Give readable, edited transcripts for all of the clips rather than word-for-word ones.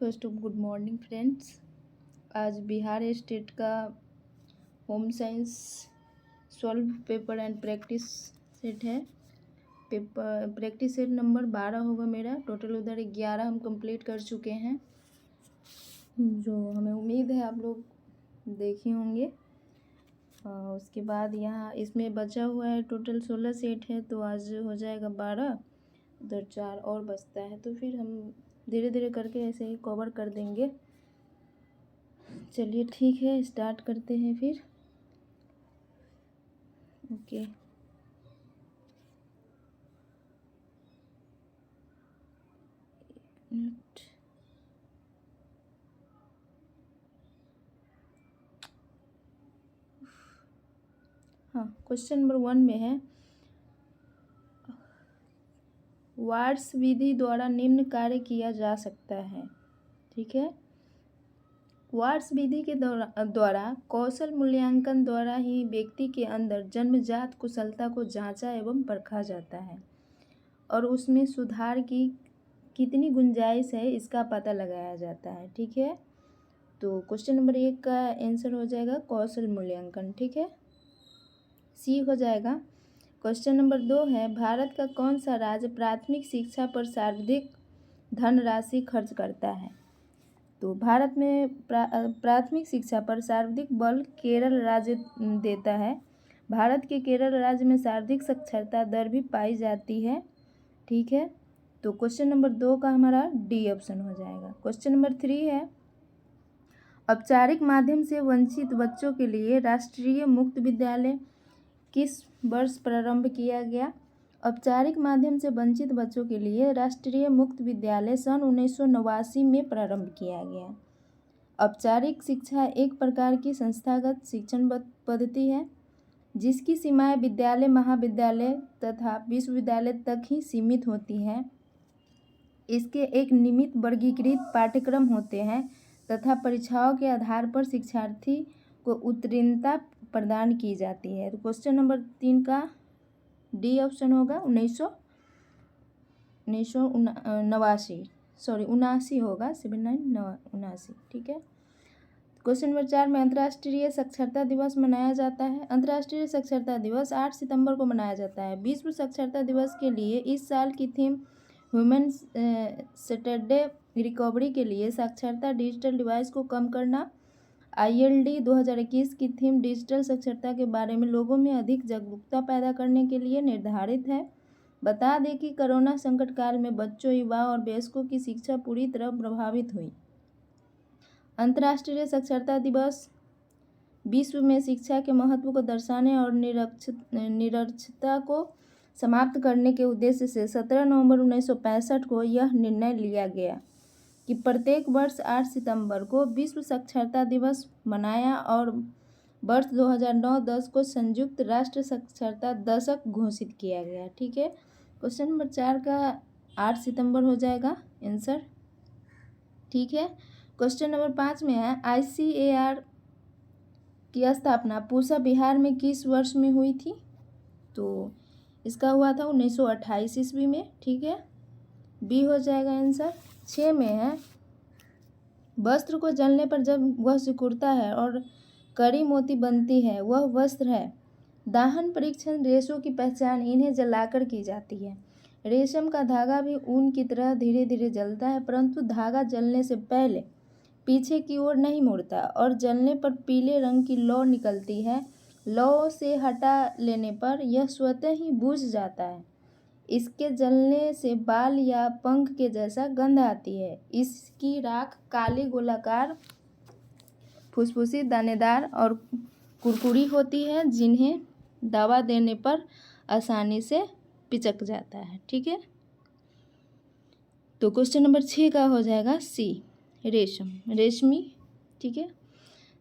First of good morning friends. आज Bihar state का home science solve paper and practice set है। Paper practice set number 12 होगा मेरा। Total उधर 11 हम कंप्लीट कर चुके हैं, जो हमें उम्मीद है आप लोग देखे होंगे। उसके बाद यहाँ इसमें बचा हुआ है टोटल 16 सेट है, तो आज हो जाएगा 12। उधर 4 और बचता है, तो फिर हम धीरे धीरे करके ऐसे ही कवर कर देंगे। चलिए ठीक है, स्टार्ट करते हैं फिर। Okay, minute. हाँ, क्वेश्चन नंबर 1 में है, वार्स विधि द्वारा निम्न कार्य किया जा सकता है। ठीक है, वार्स विधि के द्वारा कौशल मूल्यांकन द्वारा ही व्यक्ति के अंदर जन्मजात कुशलता को जांचा एवं परखा जाता है और उसमें सुधार की कितनी गुंजाइश है इसका पता लगाया जाता है। ठीक है, तो क्वेश्चन नंबर 1 का आंसर हो जाएगा कौशल मूल्यांकन। ठीक है, सी हो जाएगा। क्वेश्चन नंबर 2 है, भारत का कौन सा राज्य प्राथमिक शिक्षा पर सर्वाधिक धनराशि खर्च करता है? तो भारत में प्राथमिक शिक्षा पर सर्वाधिक बल केरल राज्य देता है। भारत के केरल राज्य में सर्वाधिक साक्षरता दर भी पाई जाती है। ठीक है, तो क्वेश्चन नंबर 2 का हमारा डी ऑप्शन हो जाएगा। क्वेश्चन नंबर 3 है, औपचारिक माध्यम से वंचित बच्चों के लिए राष्ट्रीय मुक्त विद्यालय किस वर्ष प्रारंभ किया गया? औपचारिक माध्यम से वंचित बच्चों के लिए राष्ट्रीय मुक्त विद्यालय सन 1989 में प्रारंभ किया गया। औपचारिक शिक्षा एक प्रकार की संस्थागत शिक्षण पद्धति है जिसकी सीमाएं विद्यालय, महाविद्यालय तथा विश्वविद्यालय तक ही सीमित होती हैं। इसके एक नियमित वर्गीकृत पाठ्यक्रम होते हैं तथा परीक्षाओं के आधार पर शिक्षार्थी को उत्तीर्णता प्रदान की जाती है। तो क्वेश्चन नंबर 3 का डी ऑप्शन होगा 79 होगा, 79। ठीक है, क्वेश्चन नंबर 4 में अंतर्राष्ट्रीय साक्षरता दिवस मनाया जाता है। अंतर्राष्ट्रीय साक्षरता दिवस 8 सितंबर को मनाया जाता है। विश्व साक्षरता दिवस के लिए इस साल की थीम ह्यूमन सैटरडे रिकवरी के लिए साक्षरता डिजिटल डिवाइस को कम करना। ILD 2021 की थीम डिजिटल साक्षरता के बारे में लोगों में अधिक जागरूकता पैदा करने के लिए निर्धारित है। बता दें कि कोरोना संकट काल में बच्चों, युवा और वयस्कों की शिक्षा पूरी तरह प्रभावित हुई। अंतर्राष्ट्रीय साक्षरता दिवस विश्व में शिक्षा के महत्व को दर्शाने और निरक्षरता को समाप्त करने के उद्देश्य से 17 नवंबर 1965 को यह निर्णय लिया गया कि प्रत्येक वर्ष 8 सितंबर को विश्व साक्षरता दिवस मनाया और वर्ष 2009-10 को संयुक्त राष्ट्र साक्षरता दशक घोषित किया गया। ठीक है, क्वेश्चन नंबर 4 का 8 सितंबर हो जाएगा आंसर। ठीक है, क्वेश्चन नंबर 5 में है, ICAR की स्थापना पूसा बिहार में किस वर्ष में हुई थी? तो इसका हुआ था 1928 ईस्वी में। ठीक है, बी हो जाएगा आंसर। 6 में है, वस्त्र को जलने पर जब वह सिकुड़ता है और कड़ी मोती बनती है वह वस्त्र है। दाहन परीक्षण रेशों की पहचान इन्हें जलाकर की जाती है। रेशम का धागा भी ऊन की तरह धीरे धीरे जलता है, परंतु धागा जलने से पहले पीछे की ओर नहीं मुड़ता और जलने पर पीले रंग की लौ निकलती है। लौ से हटा लेने पर यह स्वतः ही बुझ जाता है। इसके जलने से बाल या पंख के जैसा गंध आती है। इसकी राख काली, गोलाकार, फुसफुसी, दानेदार और कुरकुरी होती है, जिन्हें दबा देने पर आसानी से पिचक जाता है। ठीक है, तो क्वेश्चन नंबर 6 का हो जाएगा सी, रेशम, रेशमी। ठीक है,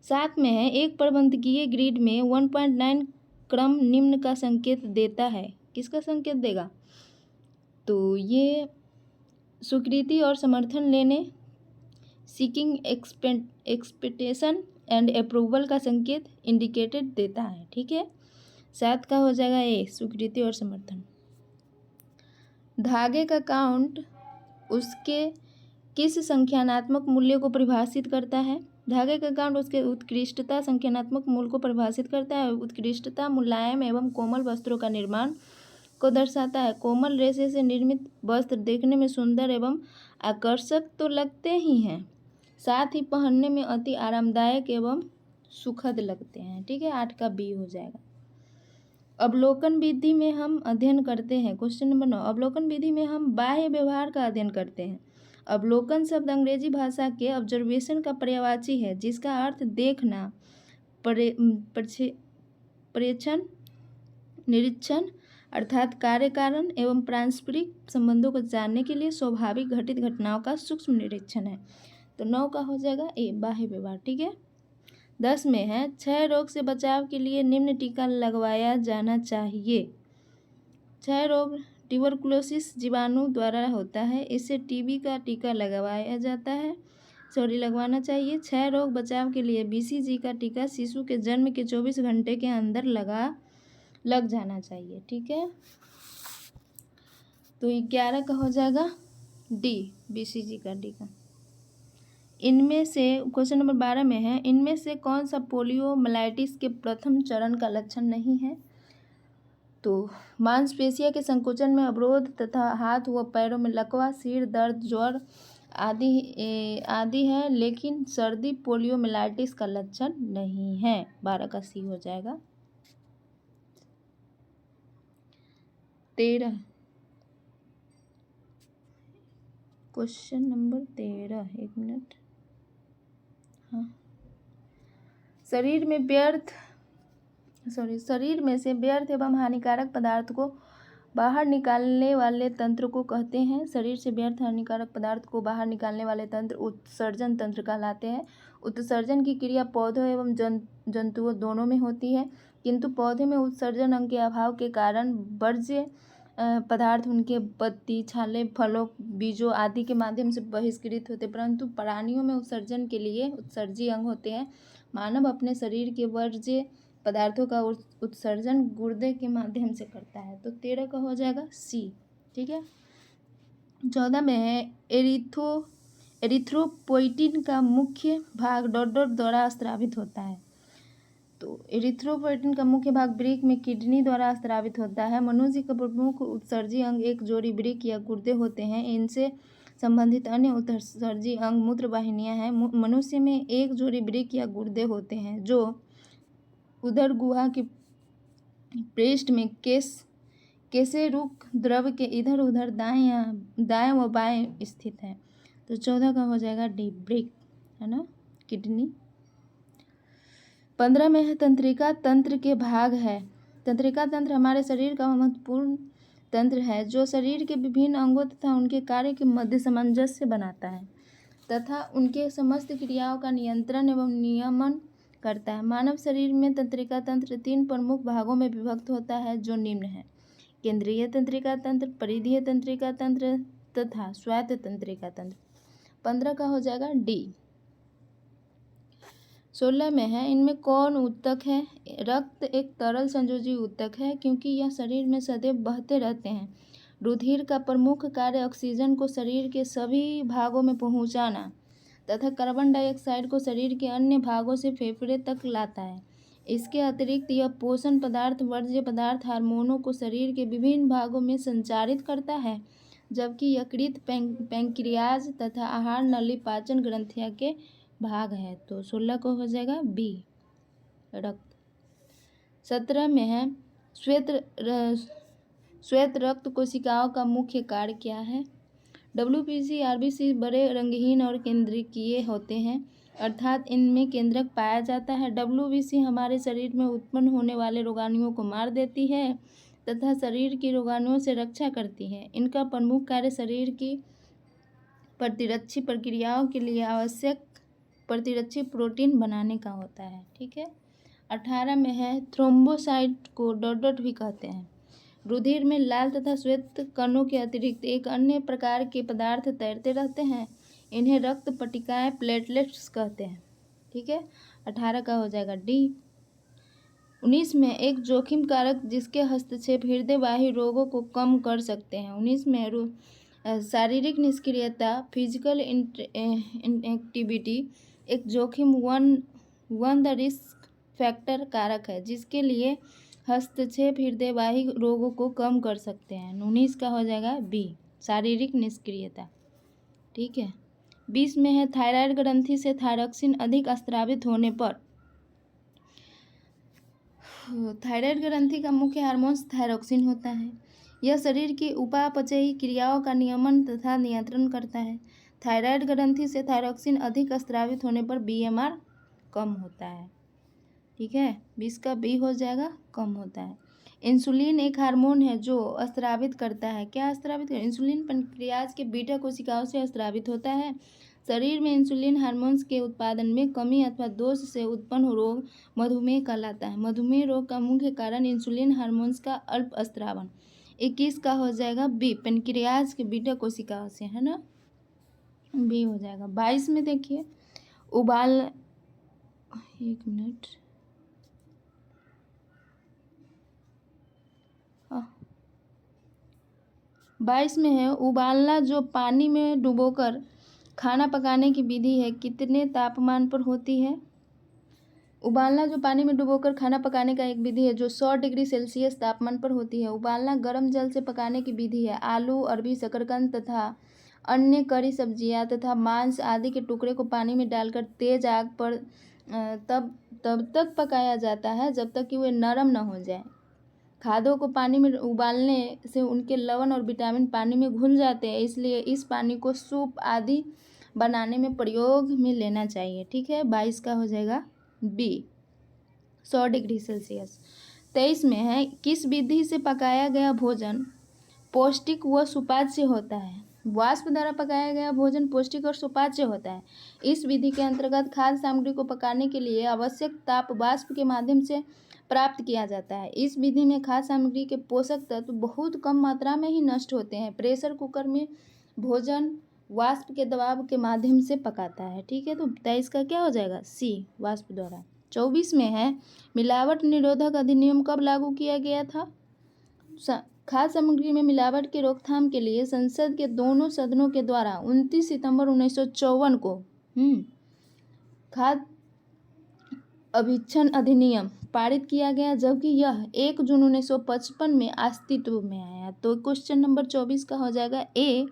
7 में है, एक प्रबंधकीय ग्रिड में 1.9 क्रम निम्न का संकेत देता है। किसका संकेत देगा? तो ये स्वीकृति और समर्थन लेने, सीकिंग एक्सपेक्टेशन एंड अप्रूवल का संकेत इंडिकेटेड देता है। ठीक है, 7 का हो जाएगा ए, स्वीकृति और समर्थन। धागे का काउंट उसके किस संख्यानात्मक मूल्य को परिभाषित करता है? धागे का कांड उसके उत्कृष्टता संख्यानात्मक मूल्य को परिभाषित करता है। उत्कृष्टता मुलायम एवं कोमल वस्त्रों का निर्माण को दर्शाता है। कोमल रेशे से निर्मित वस्त्र देखने में सुंदर एवं आकर्षक तो लगते ही हैं, साथ ही पहनने में अति आरामदायक एवं सुखद लगते हैं। ठीक है, 8 का बी हो जाएगा। अवलोकन विधि में हम अध्ययन करते हैं। क्वेश्चन नंबर 9, अवलोकन विधि में हम बाह्य व्यवहार का अध्ययन करते हैं। अवलोकन शब्द अंग्रेजी भाषा के ऑब्जर्वेशन का पर्यायवाची है, जिसका अर्थ देखना, प्रेक्षण, निरीक्षण अर्थात कार्य कारण एवं पारस्परिक संबंधों को जानने के लिए स्वाभाविक घटित घटनाओं का सूक्ष्म निरीक्षण है। तो 9 का हो जाएगा ए, बाह्य व्यवहार। ठीक है। 10 में है, क्षय रोग से बचाव के लिए निम्न टीका लगवाया जाना चाहिए। क्षय रोग ट्यूबरकुलोसिस जीवाणु द्वारा होता है, इससे टीबी का टीका लगवाना चाहिए। क्षय रोग बचाव के लिए बीसीजी का टीका शिशु के जन्म के 24 घंटे के अंदर लग जाना चाहिए। ठीक है, तो 11 का हो जाएगा डी, बीसीजी का टीका। इनमें से क्वेश्चन नंबर 12 में है, इनमें से कौन सा पोलियोमाइलाइटिस के प्रथम चरण का लक्षण नहीं है? तो मांसपेशियों के संकोचन में अवरोध तथा हाथ व पैरों में लकवा, सिर दर्द, ज्वर आदि है, लेकिन सर्दी पोलियोमाइलाइटिस का लक्षण नहीं है। 12 का सी हो जाएगा। 13, क्वेश्चन नंबर 13, 1 मिनट। हाँ, शरीर में से व्यर्थ एवं हानिकारक पदार्थ को बाहर निकालने वाले तंत्र को कहते हैं। शरीर से व्यर्थ हानिकारक पदार्थ को बाहर निकालने वाले तंत्र उत्सर्जन तंत्र कहलाते हैं। उत्सर्जन की क्रिया पौधों एवं जंतुओं दोनों में होती है, किंतु पौधे में उत्सर्जन अंग के अभाव के कारण वर्ज्य पदार्थ उनके पत्ती, छाले, फलों, बीजों आदि के माध्यम से बहिष्कृत होते, परंतु प्राणियों में उत्सर्जन के लिए उत्सर्जी अंग होते हैं। मानव अपने शरीर के वर्ज्य पदार्थों का उत्सर्जन गुर्दे के माध्यम से करता है। तो 13 का हो जाएगा सी। ठीक है। 14 में है, एरिथ्रोपोइटिन का मुख्य भाग डॉट द्वारा स्रावित होता है। तो एरिथ्रोपोइटिन का मुख्य भाग वृक्क में किडनी द्वारा स्रावित होता है। मनुष्य का प्रमुख उत्सर्जी अंग एक जोड़ी वृक्क या गुर्दे होते हैं। इनसे संबंधित अन्य उत्सर्जी अंग मूत्र वाहिनियां हैं। मनुष्य में एक जोड़ी वृक्क या गुर्दे होते हैं जो उदर गुहा के पृष्ठ में केशेरुक द्रव के इधर उधर दाएं व बाएं स्थित है। तो 14 का हो जाएगा डी, वृक्क है ना, किडनी। 15 में है, तंत्रिका तंत्र के भाग है। तंत्रिका तंत्र हमारे शरीर का महत्वपूर्ण तंत्र है जो शरीर के विभिन्न अंगों तथा उनके कार्य के मध्य सामंजस्य बनाता है तथा उनके समस्त क्रियाओं का नियंत्रण एवं नियमन करता है। मानव शरीर में तंत्रिका तंत्र 3 प्रमुख भागों में विभक्त होता है, जो निम्न है: केंद्रीय तंत्रिका तंत्र, परिधीय तंत्रिका तंत्र तथा स्वायत्त तंत्रिका तंत्र। 15 का हो जाएगा डी। 16 में है, इनमें कौन ऊतक है? रक्त एक तरल संयोजी ऊतक है, क्योंकि यह शरीर में सदैव बहते रहते हैं। रुधिर का प्रमुख कार्य ऑक्सीजन को शरीर के सभी भागों में पहुंचाना तथा कार्बन डाइऑक्साइड को शरीर के अन्य भागों से फेफड़े तक लाता है। इसके अतिरिक्त यह पोषण पदार्थ, वर्ज्य पदार्थ, हार्मोनों को शरीर के विभिन्न भागों में संचारित करता है, जबकि यकृत, पैंक्रियाज तथा आहार नली पाचन ग्रंथियां के भाग है। तो 16 को हो जाएगा बी, रक्त। 17 में है, श्वेत रक्त कोशिकाओं का मुख्य कार्य क्या है? WBC, RBC बड़े रंगहीन और केंद्रकीय होते हैं, अर्थात इनमें केंद्रक पाया जाता है। WBC हमारे शरीर में उत्पन्न होने वाले रोगाणुओं को मार देती है तथा शरीर की रोगाणुओं से रक्षा करती है। इनका प्रमुख कार्य शरीर की प्रतिरक्षी प्रक्रियाओं के लिए आवश्यक प्रतिरक्षी प्रोटीन बनाने का होता है। ठीक है। 18 में है, थ्रोम्बोसाइट को डॉट भी कहते हैं। रुधिर में लाल तथा श्वेत कणों के अतिरिक्त एक अन्य प्रकार के पदार्थ तैरते रहते हैं। इन्हें रक्त पट्टिकाएं, प्लेटलेट्स कहते हैं। ठीक है। 18 का हो जाएगा डी। 19 में, एक जोखिम कारक जिसके हस्तक्षेप हृदय वाहिनी रोगों को कम कर सकते हैं। 19 में, शारीरिक निष्क्रियता फिजिकल इनएक्टिविटी एक जोखिम वन द रिस्क फैक्टर कारक है जिसके लिए हस्तक्षेप हृदय वाही रोगों को कम कर सकते हैं। 19 का हो जाएगा बी, शारीरिक निष्क्रियता। ठीक है। 20 में है थायराइड ग्रंथि से थायरॉक्सिन अधिक स्रावित होने पर। थायराइड ग्रंथि का मुख्य हार्मोन थायरॉक्सिन होता है। यह शरीर की उपापचयी क्रियाओं का नियमन तथा नियंत्रण करता है। थायराइड ग्रंथि से थायरॉक्सिन अधिक स्रावित होने पर बीएमआर कम होता है। ठीक है, 20 का बी हो जाएगा, कम होता है। इंसुलिन एक हार्मोन है जो स्रावित करता है। क्या स्रावित करता है? इंसुलिन पैंक्रियाज के बीटा कोशिकाओं से स्रावित होता है। शरीर में इंसुलिन हार्मोन्स के उत्पादन में कमी अथवा दोष से उत्पन्न रोग मधुमेह कहलाता है। मधुमेह रोग का मुख्य कारण इंसुलिन हार्मोन्स का अल्प स्रावन। 21 का हो जाएगा बी, पैंक्रियाज के बीटा कोशिकाओं से, है ना, बी हो जाएगा। 22 में देखिए उबाल, एक मिनट, 22 में है उबालना जो पानी में डुबोकर खाना पकाने की विधि है कितने तापमान पर होती है? उबालना जो पानी में डुबोकर खाना पकाने का एक विधि है जो 100 डिग्री सेल्सियस तापमान पर होती है। उबालना गर्म जल से पकाने की विधि है। आलू, अरबी, शकरकंद तथा अन्य करी सब्जियां तथा मांस आदि के टुकड़े को पानी में डालकर तेज आग पर तब तक पकाया जाता है जब तक कि वे नरम न हो जाए। खाद्यों को पानी में उबालने से उनके लवण और विटामिन पानी में घुल जाते हैं, इसलिए इस पानी को सूप आदि बनाने में प्रयोग में लेना चाहिए। ठीक है, 22 का हो जाएगा बी, 100 डिग्री सेल्सियस। 23 में है किस विधि से पकाया गया भोजन पौष्टिक व सुपाच्य होता है? वाष्प द्वारा पकाया गया भोजन पौष्टिक और सुपाच्य होता है। इस विधि के अंतर्गत खाद्य सामग्री को पकाने के लिए आवश्यक ताप वाष्प के माध्यम से प्राप्त किया जाता है। इस विधि में खाद्य सामग्री के पोषक तत्व बहुत कम मात्रा में ही नष्ट होते हैं। प्रेशर कुकर में भोजन वाष्प के दबाव के माध्यम से पकाता है। ठीक है, तो 23 का क्या हो जाएगा? सी, वाष्प द्वारा। 24 में है मिलावट निरोधक अधिनियम कब लागू किया गया था? खाद्य सामग्री में मिलावट की रोकथाम के लिए संसद के दोनों सदनों के द्वारा 29 सितंबर 1954 को खाद्य अभिक्षण अधिनियम पारित किया गया, जबकि यह 1 जून 1955 में अस्तित्व में आया। तो क्वेश्चन नंबर 24 का हो जाएगा ए,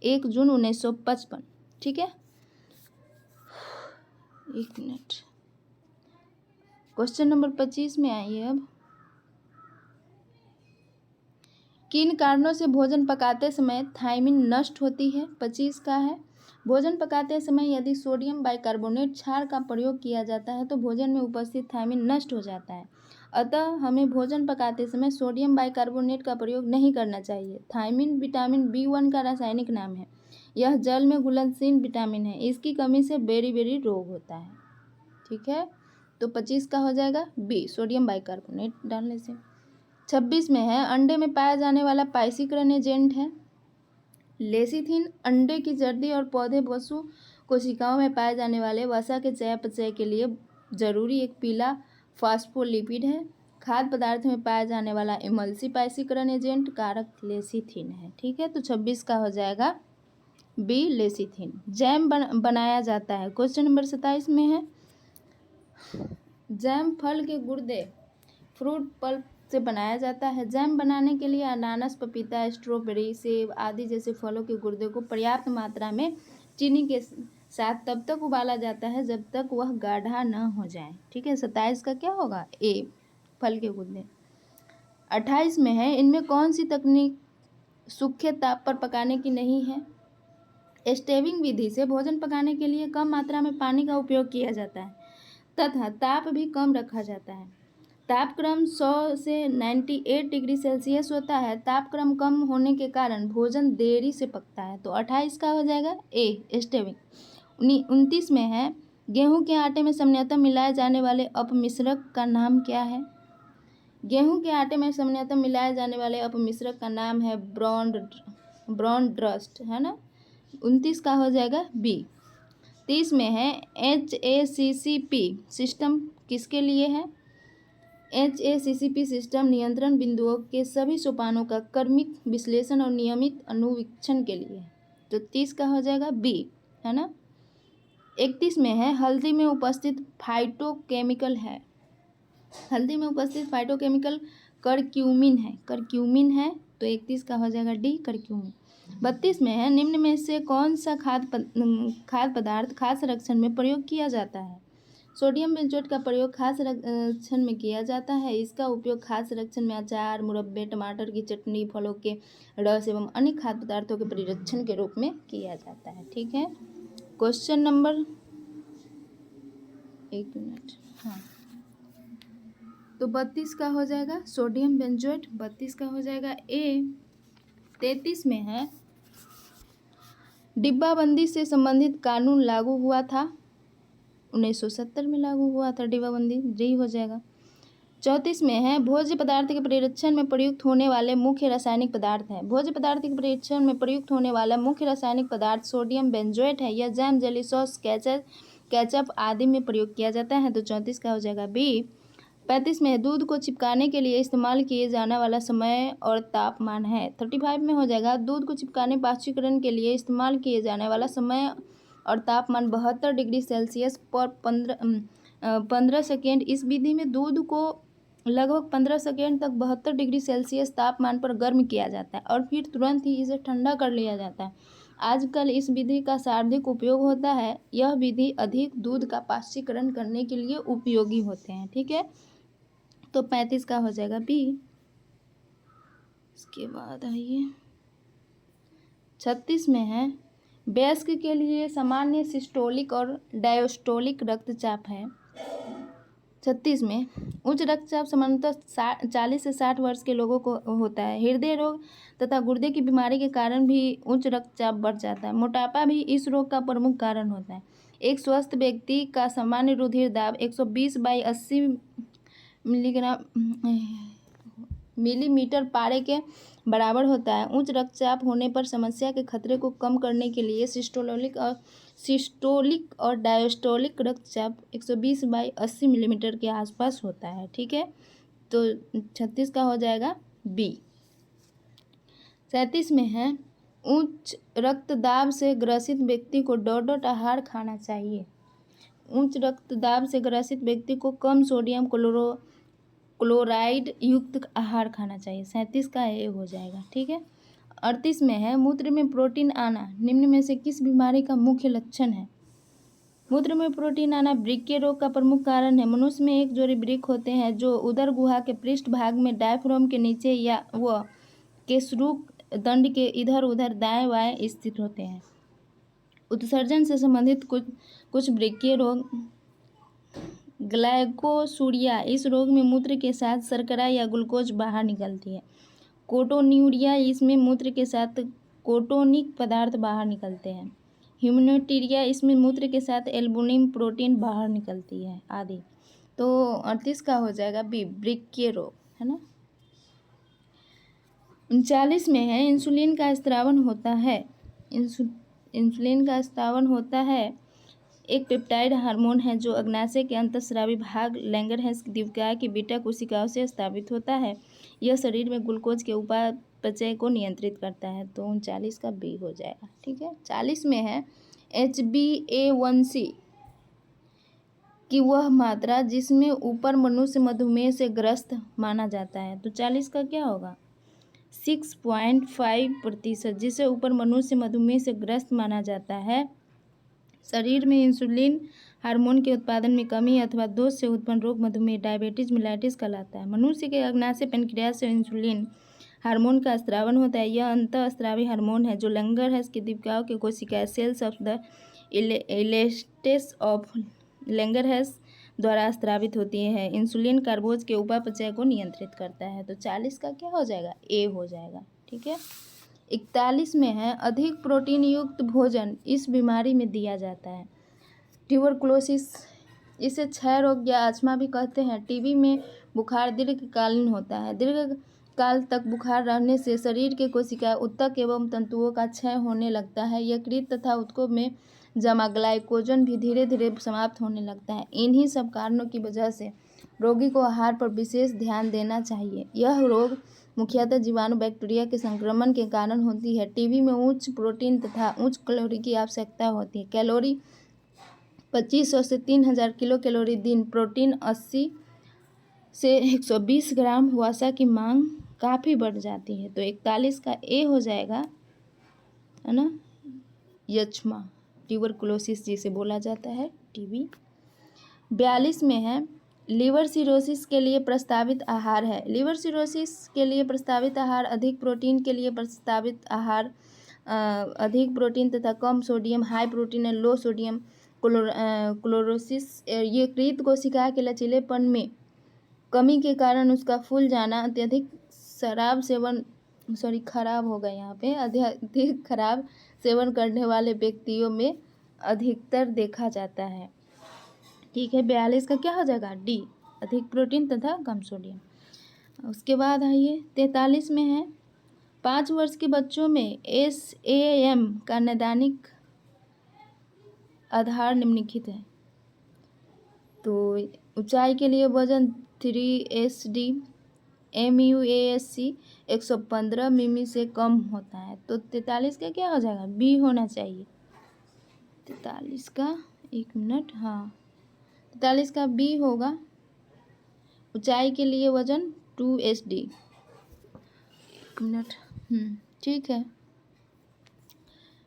1 जून 1955। ठीक है, एक मिनट, क्वेश्चन नंबर 25 में आइए। अब किन कारणों से भोजन पकाते समय थायमिन नष्ट होती है? 25 का है भोजन पकाते समय यदि सोडियम बाइकार्बोनेट क्षार का प्रयोग किया जाता है तो भोजन में उपस्थित थायमिन नष्ट हो जाता है। अतः हमें भोजन पकाते समय सोडियम बाइकार्बोनेट का प्रयोग नहीं करना चाहिए। थायमिन विटामिन B1 का रासायनिक नाम है। यह जल में घुलनशील विटामिन है। इसकी कमी से बेरी रोग होता है। ठीक है, तो 25 का हो जाएगा बी, सोडियम बाइकार्बोनेट डालने से। 26 में है अंडे में पाया जाने वाला पाइसीकरण एजेंट है लेसिथिन। अंडे की जर्दी और पौधे वसु कोशिकाओं में पाए जाने वाले वसा के चयापचय के लिए जरूरी एक पीला फास्फोलिपिड है। खाद्य पदार्थ में पाया जाने वाला इमल्सिफाइसीकरण एजेंट कारक लेसिथिन है। ठीक है, तो 26 का हो जाएगा बी, लेसिथिन। जैम बनाया जाता है। क्वेश्चन नंबर 27 में है जैम फल के गुर्दे फ्रूट पल्प से बनाया जाता है। जैम बनाने के लिए अनानास, पपीता, स्ट्रॉबेरी, सेब आदि जैसे फलों के गुर्दे को पर्याप्त मात्रा में चीनी के साथ तब तक उबाला जाता है जब तक वह गाढ़ा न हो जाए। ठीक है, 27 का क्या होगा? ए, फल के गुर्दे। 28 में है इनमें कौन सी तकनीक सूखे ताप पर पकाने की नहीं है? स्टेविंग विधि से भोजन पकाने के लिए कम मात्रा में पानी का उपयोग किया जाता है तथा ताप भी कम रखा जाता है। तापक्रम 100 से 98 डिग्री सेल्सियस होता है। तापक्रम कम होने के कारण भोजन देरी से पकता है। तो 28 का हो जाएगा ए, स्टेविंग। 29 में है गेहूं के आटे में सामान्यतः मिलाए जाने वाले अपमिश्रक का नाम क्या है? गेहूं के आटे में सामान्यतः मिलाए जाने वाले अपमिश्रक का नाम है ब्राउन रस्ट, है ना। 29 का हो जाएगा बी। 30 में है HACCP सिस्टम किसके लिए है? HACCP सिस्टम नियंत्रण बिंदुओं के सभी सोपानों का क्रमिक विश्लेषण और नियमित अनुवीक्षण के लिए। तो 30 का हो जाएगा बी, है ना। 31 में है हल्दी में उपस्थित फाइटोकेमिकल है। हल्दी में उपस्थित फाइटोकेमिकल करक्यूमिन है, तो 31 का हो जाएगा डी, करक्यूमिन। 32 में है निम्न में से कौन सा खाद्य पदार्थ खाद्य संरक्षण में प्रयोग किया जाता है। सोडियम बेंजोएट का प्रयोग खाद्य संरक्षण में किया जाता है। इसका उपयोग खाद्य संरक्षण में अचार, मुरब्बे, टमाटर की चटनी, फलों के रस एवं अन्य खाद्य पदार्थों के परिरक्षण के रूप में किया जाता है। ठीक है, क्वेश्चन नंबर 1 मिनट, हाँ, तो 32 का हो जाएगा सोडियम बेंजोएट, 32 का हो जाएगा ए। 33 में है डिब्बाबंदी से संबंधित कानून लागू हुआ था, 1970 में लागू हुआ था डिब्बाबंदी, डी हो जाएगा। 34 में है भोज्य पदार्थ के परिरक्षण में प्रयुक्त होने वाले मुख्य रासायनिक पदार्थ है। भोज्य पदार्थ के परिरक्षण में प्रयुक्त होने वाला मुख्य रासायनिक पदार्थ सोडियम बेंजोएट है। यह जैम, जेली, सॉस, केचप आदि में प्रयोग किया जाता है, तो 34 का हो जाएगा बी। 35 में है दूध को चिपकाने के लिए इस्तेमाल किए जाने वाला समय और तापमान है। 35 में हो जाएगा दूध को चिपकाने पाश्चुकरण के लिए इस्तेमाल किए जाने वाला समय और तापमान 72 डिग्री सेल्सियस पर 15 सेकेंड। इस विधि में दूध को लगभग 15 सेकेंड तक 72 डिग्री सेल्सियस तापमान पर गर्म किया जाता है और फिर तुरंत ही इसे ठंडा कर लिया जाता है। आजकल इस विधि का सर्वाधिक उपयोग होता है। यह विधि अधिक दूध का पाश्चुकरण करने के लिए उपयोगी होते हैं। ठीक है, तो 35 का हो जाएगा बी। इसके बाद आइए 36 में है वयस्क के लिए सामान्य सिस्टोलिक और डायस्टोलिक रक्तचाप है। 36 में उच्च रक्तचाप सामान्यतः 40 से 60 वर्ष के लोगों को होता है। हृदय रोग तथा गुर्दे की बीमारी के कारण भी उच्च रक्तचाप बढ़ जाता है। मोटापा भी इस रोग का प्रमुख कारण होता है। एक स्वस्थ व्यक्ति का सामान्य रुधिर दाब 120/80 मिलीमीटर पारे के बराबर होता है। उच्च रक्तचाप होने पर समस्या के खतरे को कम करने के लिए सिस्टोलिक और डायस्टोलिक रक्तचाप 120/80 मिलीमीटर के आसपास होता है। ठीक है, तो 36 का हो जाएगा बी। 37 में है उच्च रक्तदाब से ग्रसित व्यक्ति को डोडोट आहार खाना चाहिए। उच्च रक्तदाब से ग्रसित व्यक्ति को कम सोडियम क्लोराइड युक्त आहार खाना चाहिए। 37 का ए हो जाएगा। ठीक है, 38 में है मूत्र में प्रोटीन आना निम्न में से किस बीमारी का मुख्य लक्षण है। मूत्र में प्रोटीन आना वृक्कीय रोग का प्रमुख कारण है। मनुष्य में एक जोड़ी वृक्क होते हैं जो उदर गुहा के पृष्ठ भाग में डायफ्राम के नीचे या व केशरूक दंड के इधर उधर दाएं बाएं स्थित होते हैं। उत्सर्जन से संबंधित कुछ वृक्कीय रोग ग्लाइकोसूरिया, इस रोग में मूत्र के साथ शर्करा या ग्लूकोज बाहर निकलती है। कोटोन्यूरिया, इसमें मूत्र के साथ कोटोनिक पदार्थ बाहर निकलते हैं। ह्यूमेनोटीरिया, इसमें मूत्र के साथ एल्बुमिन प्रोटीन बाहर निकलती है आदि। तो 38 का हो जाएगा बी, वृक्कीय रोग, है ना। 39 में है इंसुलिन का स्त्रावन होता है। इंसुलिन का स्त्रावन होता है एक पेप्टाइड हार्मोन है जो अग्नाशय के अंतःस्रावी भाग लैंगरहैंस द्वितीयक की बीटा कोशिकाओं से स्थापित होता है। यह शरीर में ग्लूकोज के उपापचय को नियंत्रित करता है, तो 39 का बी हो जाएगा। ठीक है, 40 में है HbA1c की वह मात्रा जिसमें ऊपर मनुष्य मधुमेह से ग्रस्त माना जाता है, तो 40 का क्या होगा 6.5%, जिसे ऊपर मनुष्य मधुमेह से ग्रस्त माना जाता है। शरीर में इंसुलिन हार्मोन के उत्पादन में कमी अथवा दोष से उत्पन्न रोग मधुमेह डायबिटीज मेलाइटिस कहलाता है। मनुष्य के अग्नाशय पेनक्रियास से इंसुलिन हार्मोन का स्त्रावन होता है। यह अंतःस्रावी हार्मोन है जो लैंगरहैंस की द्वितीयक के कोशिकाएं cells of the islets of Langerhans द्वारा स्त्रावित होती है। इंसुलिन कार्बोज के उपापचय को नियंत्रित करता है, तो 40 का क्या हो जाएगा ए हो जाएगा। ठीक है, 41 में है अधिक प्रोटीन युक्त भोजन इस बीमारी में दिया जाता है। ट्यूबरकुलोसिस, इसे क्षय रोग या अस्थमा भी कहते हैं। टीबी में बुखार दीर्घकालीन होता है। दीर्घकाल तक बुखार रहने से शरीर के कोशिकाएं उत्तक एवं तंतुओं का क्षय होने लगता है। यकृत तथा ऊतकों में जमा ग्लाइकोजन भी धीरे धीरे समाप्त होने लगता है। इन्हीं सब कारणों की वजह से रोगी को आहार पर विशेष ध्यान देना चाहिए। यह रोग मुख्यतः जीवाणु बैक्टीरिया के संक्रमण के कारण होती है। टीबी में उच्च प्रोटीन तथा उच्च कैलोरी की आवश्यकता होती है। कैलोरी 2500 से 3000 किलो कैलोरी दिन, प्रोटीन 80 से 120 ग्राम, वसा की मांग काफ़ी बढ़ जाती है। तो 41 का ए हो जाएगा, है ना, यक्ष्मा, ट्यूबरकुलोसिस जिसे बोला जाता है, टीबी। 42 में है लीवर सिरोसिस के लिए प्रस्तावित आहार है। लीवर सिरोसिस के लिए प्रस्तावित आहार अधिक प्रोटीन के लिए प्रस्तावित आहार अधिक प्रोटीन तथा कम sodium, high protein and low sodium cirrhosis. ये कृत कोशिका के लचीलेपन में कमी के कारण उसका फूल जाना, अत्यधिक शराब सेवन खराब हो गया यहाँ पे, अत्यधिक खराब सेवन करने वाले व्यक्तियों में अधिकतर देखा जाता है। ठीक है, 42 का क्या हो जाएगा, डी, अधिक प्रोटीन तथा कम सोडियम। उसके बाद आइए 43 में है 5 वर्ष के बच्चों में SAM का नैदानिक आधार निम्नलिखित है। तो ऊंचाई के लिए वजन 3SD, MUASC 115 मिमी से कम होता है। तो 43 का क्या हो जाएगा, बी होना चाहिए। 43 का, एक मिनट, हाँ, 43 का बी होगा। ऊंचाई के लिए वजन 2SD, एक मिनट, ठीक है।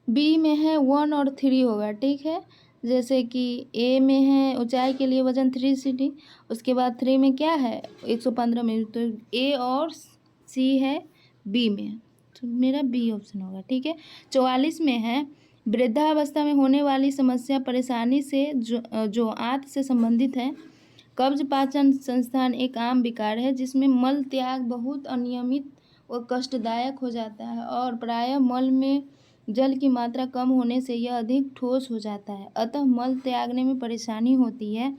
बी में है 1 और 3 होगा, ठीक है। जैसे कि ए में है ऊंचाई के लिए वजन 3CD, उसके बाद 3 में क्या है 115 में, तो ए और सी है बी में, तो मेरा बी ऑप्शन होगा, ठीक है। 44 में है वृद्धावस्था में होने वाली समस्या परेशानी से जो आंत से संबंधित है। कब्ज पाचन संस्थान एक आम विकार है जिसमें मल त्याग बहुत अनियमित व कष्टदायक हो जाता है और प्रायः मल में जल की मात्रा कम होने से यह अधिक ठोस हो जाता है, अतः मल त्यागने में परेशानी होती है।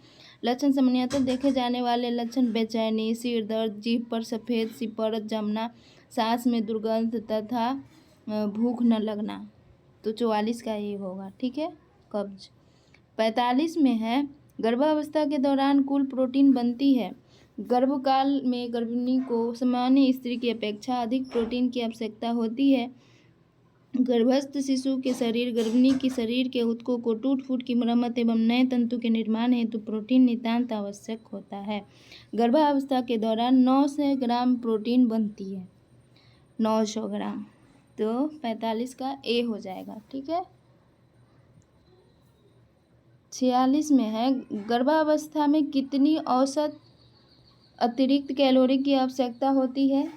लक्षण सामान्यतः देखे जाने वाले लक्षण बेचैनी, सिर दर्द, जीभ पर सफ़ेद सी परत जमना, सांस में दुर्गंध तथा भूख न लगना। तो 44 का ये होगा, ठीक है, कब्ज। 45 में है गर्भावस्था के दौरान कुल प्रोटीन बनती है। गर्भकाल में गर्भिणी को सामान्य स्त्री की अपेक्षा अधिक प्रोटीन की आवश्यकता होती है। गर्भस्थ शिशु के शरीर, गर्भिणी की शरीर के ऊतकों को टूट फूट की मरम्मत एवं नए तंतु के निर्माण हेतु प्रोटीन नितांत आवश्यक होता है। गर्भावस्था के दौरान 900 ग्राम प्रोटीन बनती है, 900 ग्राम। तो 45 का ए हो जाएगा, ठीक है। 46 में है गर्भावस्था में कितनी औसत अतिरिक्त कैलोरी की आवश्यकता होती है।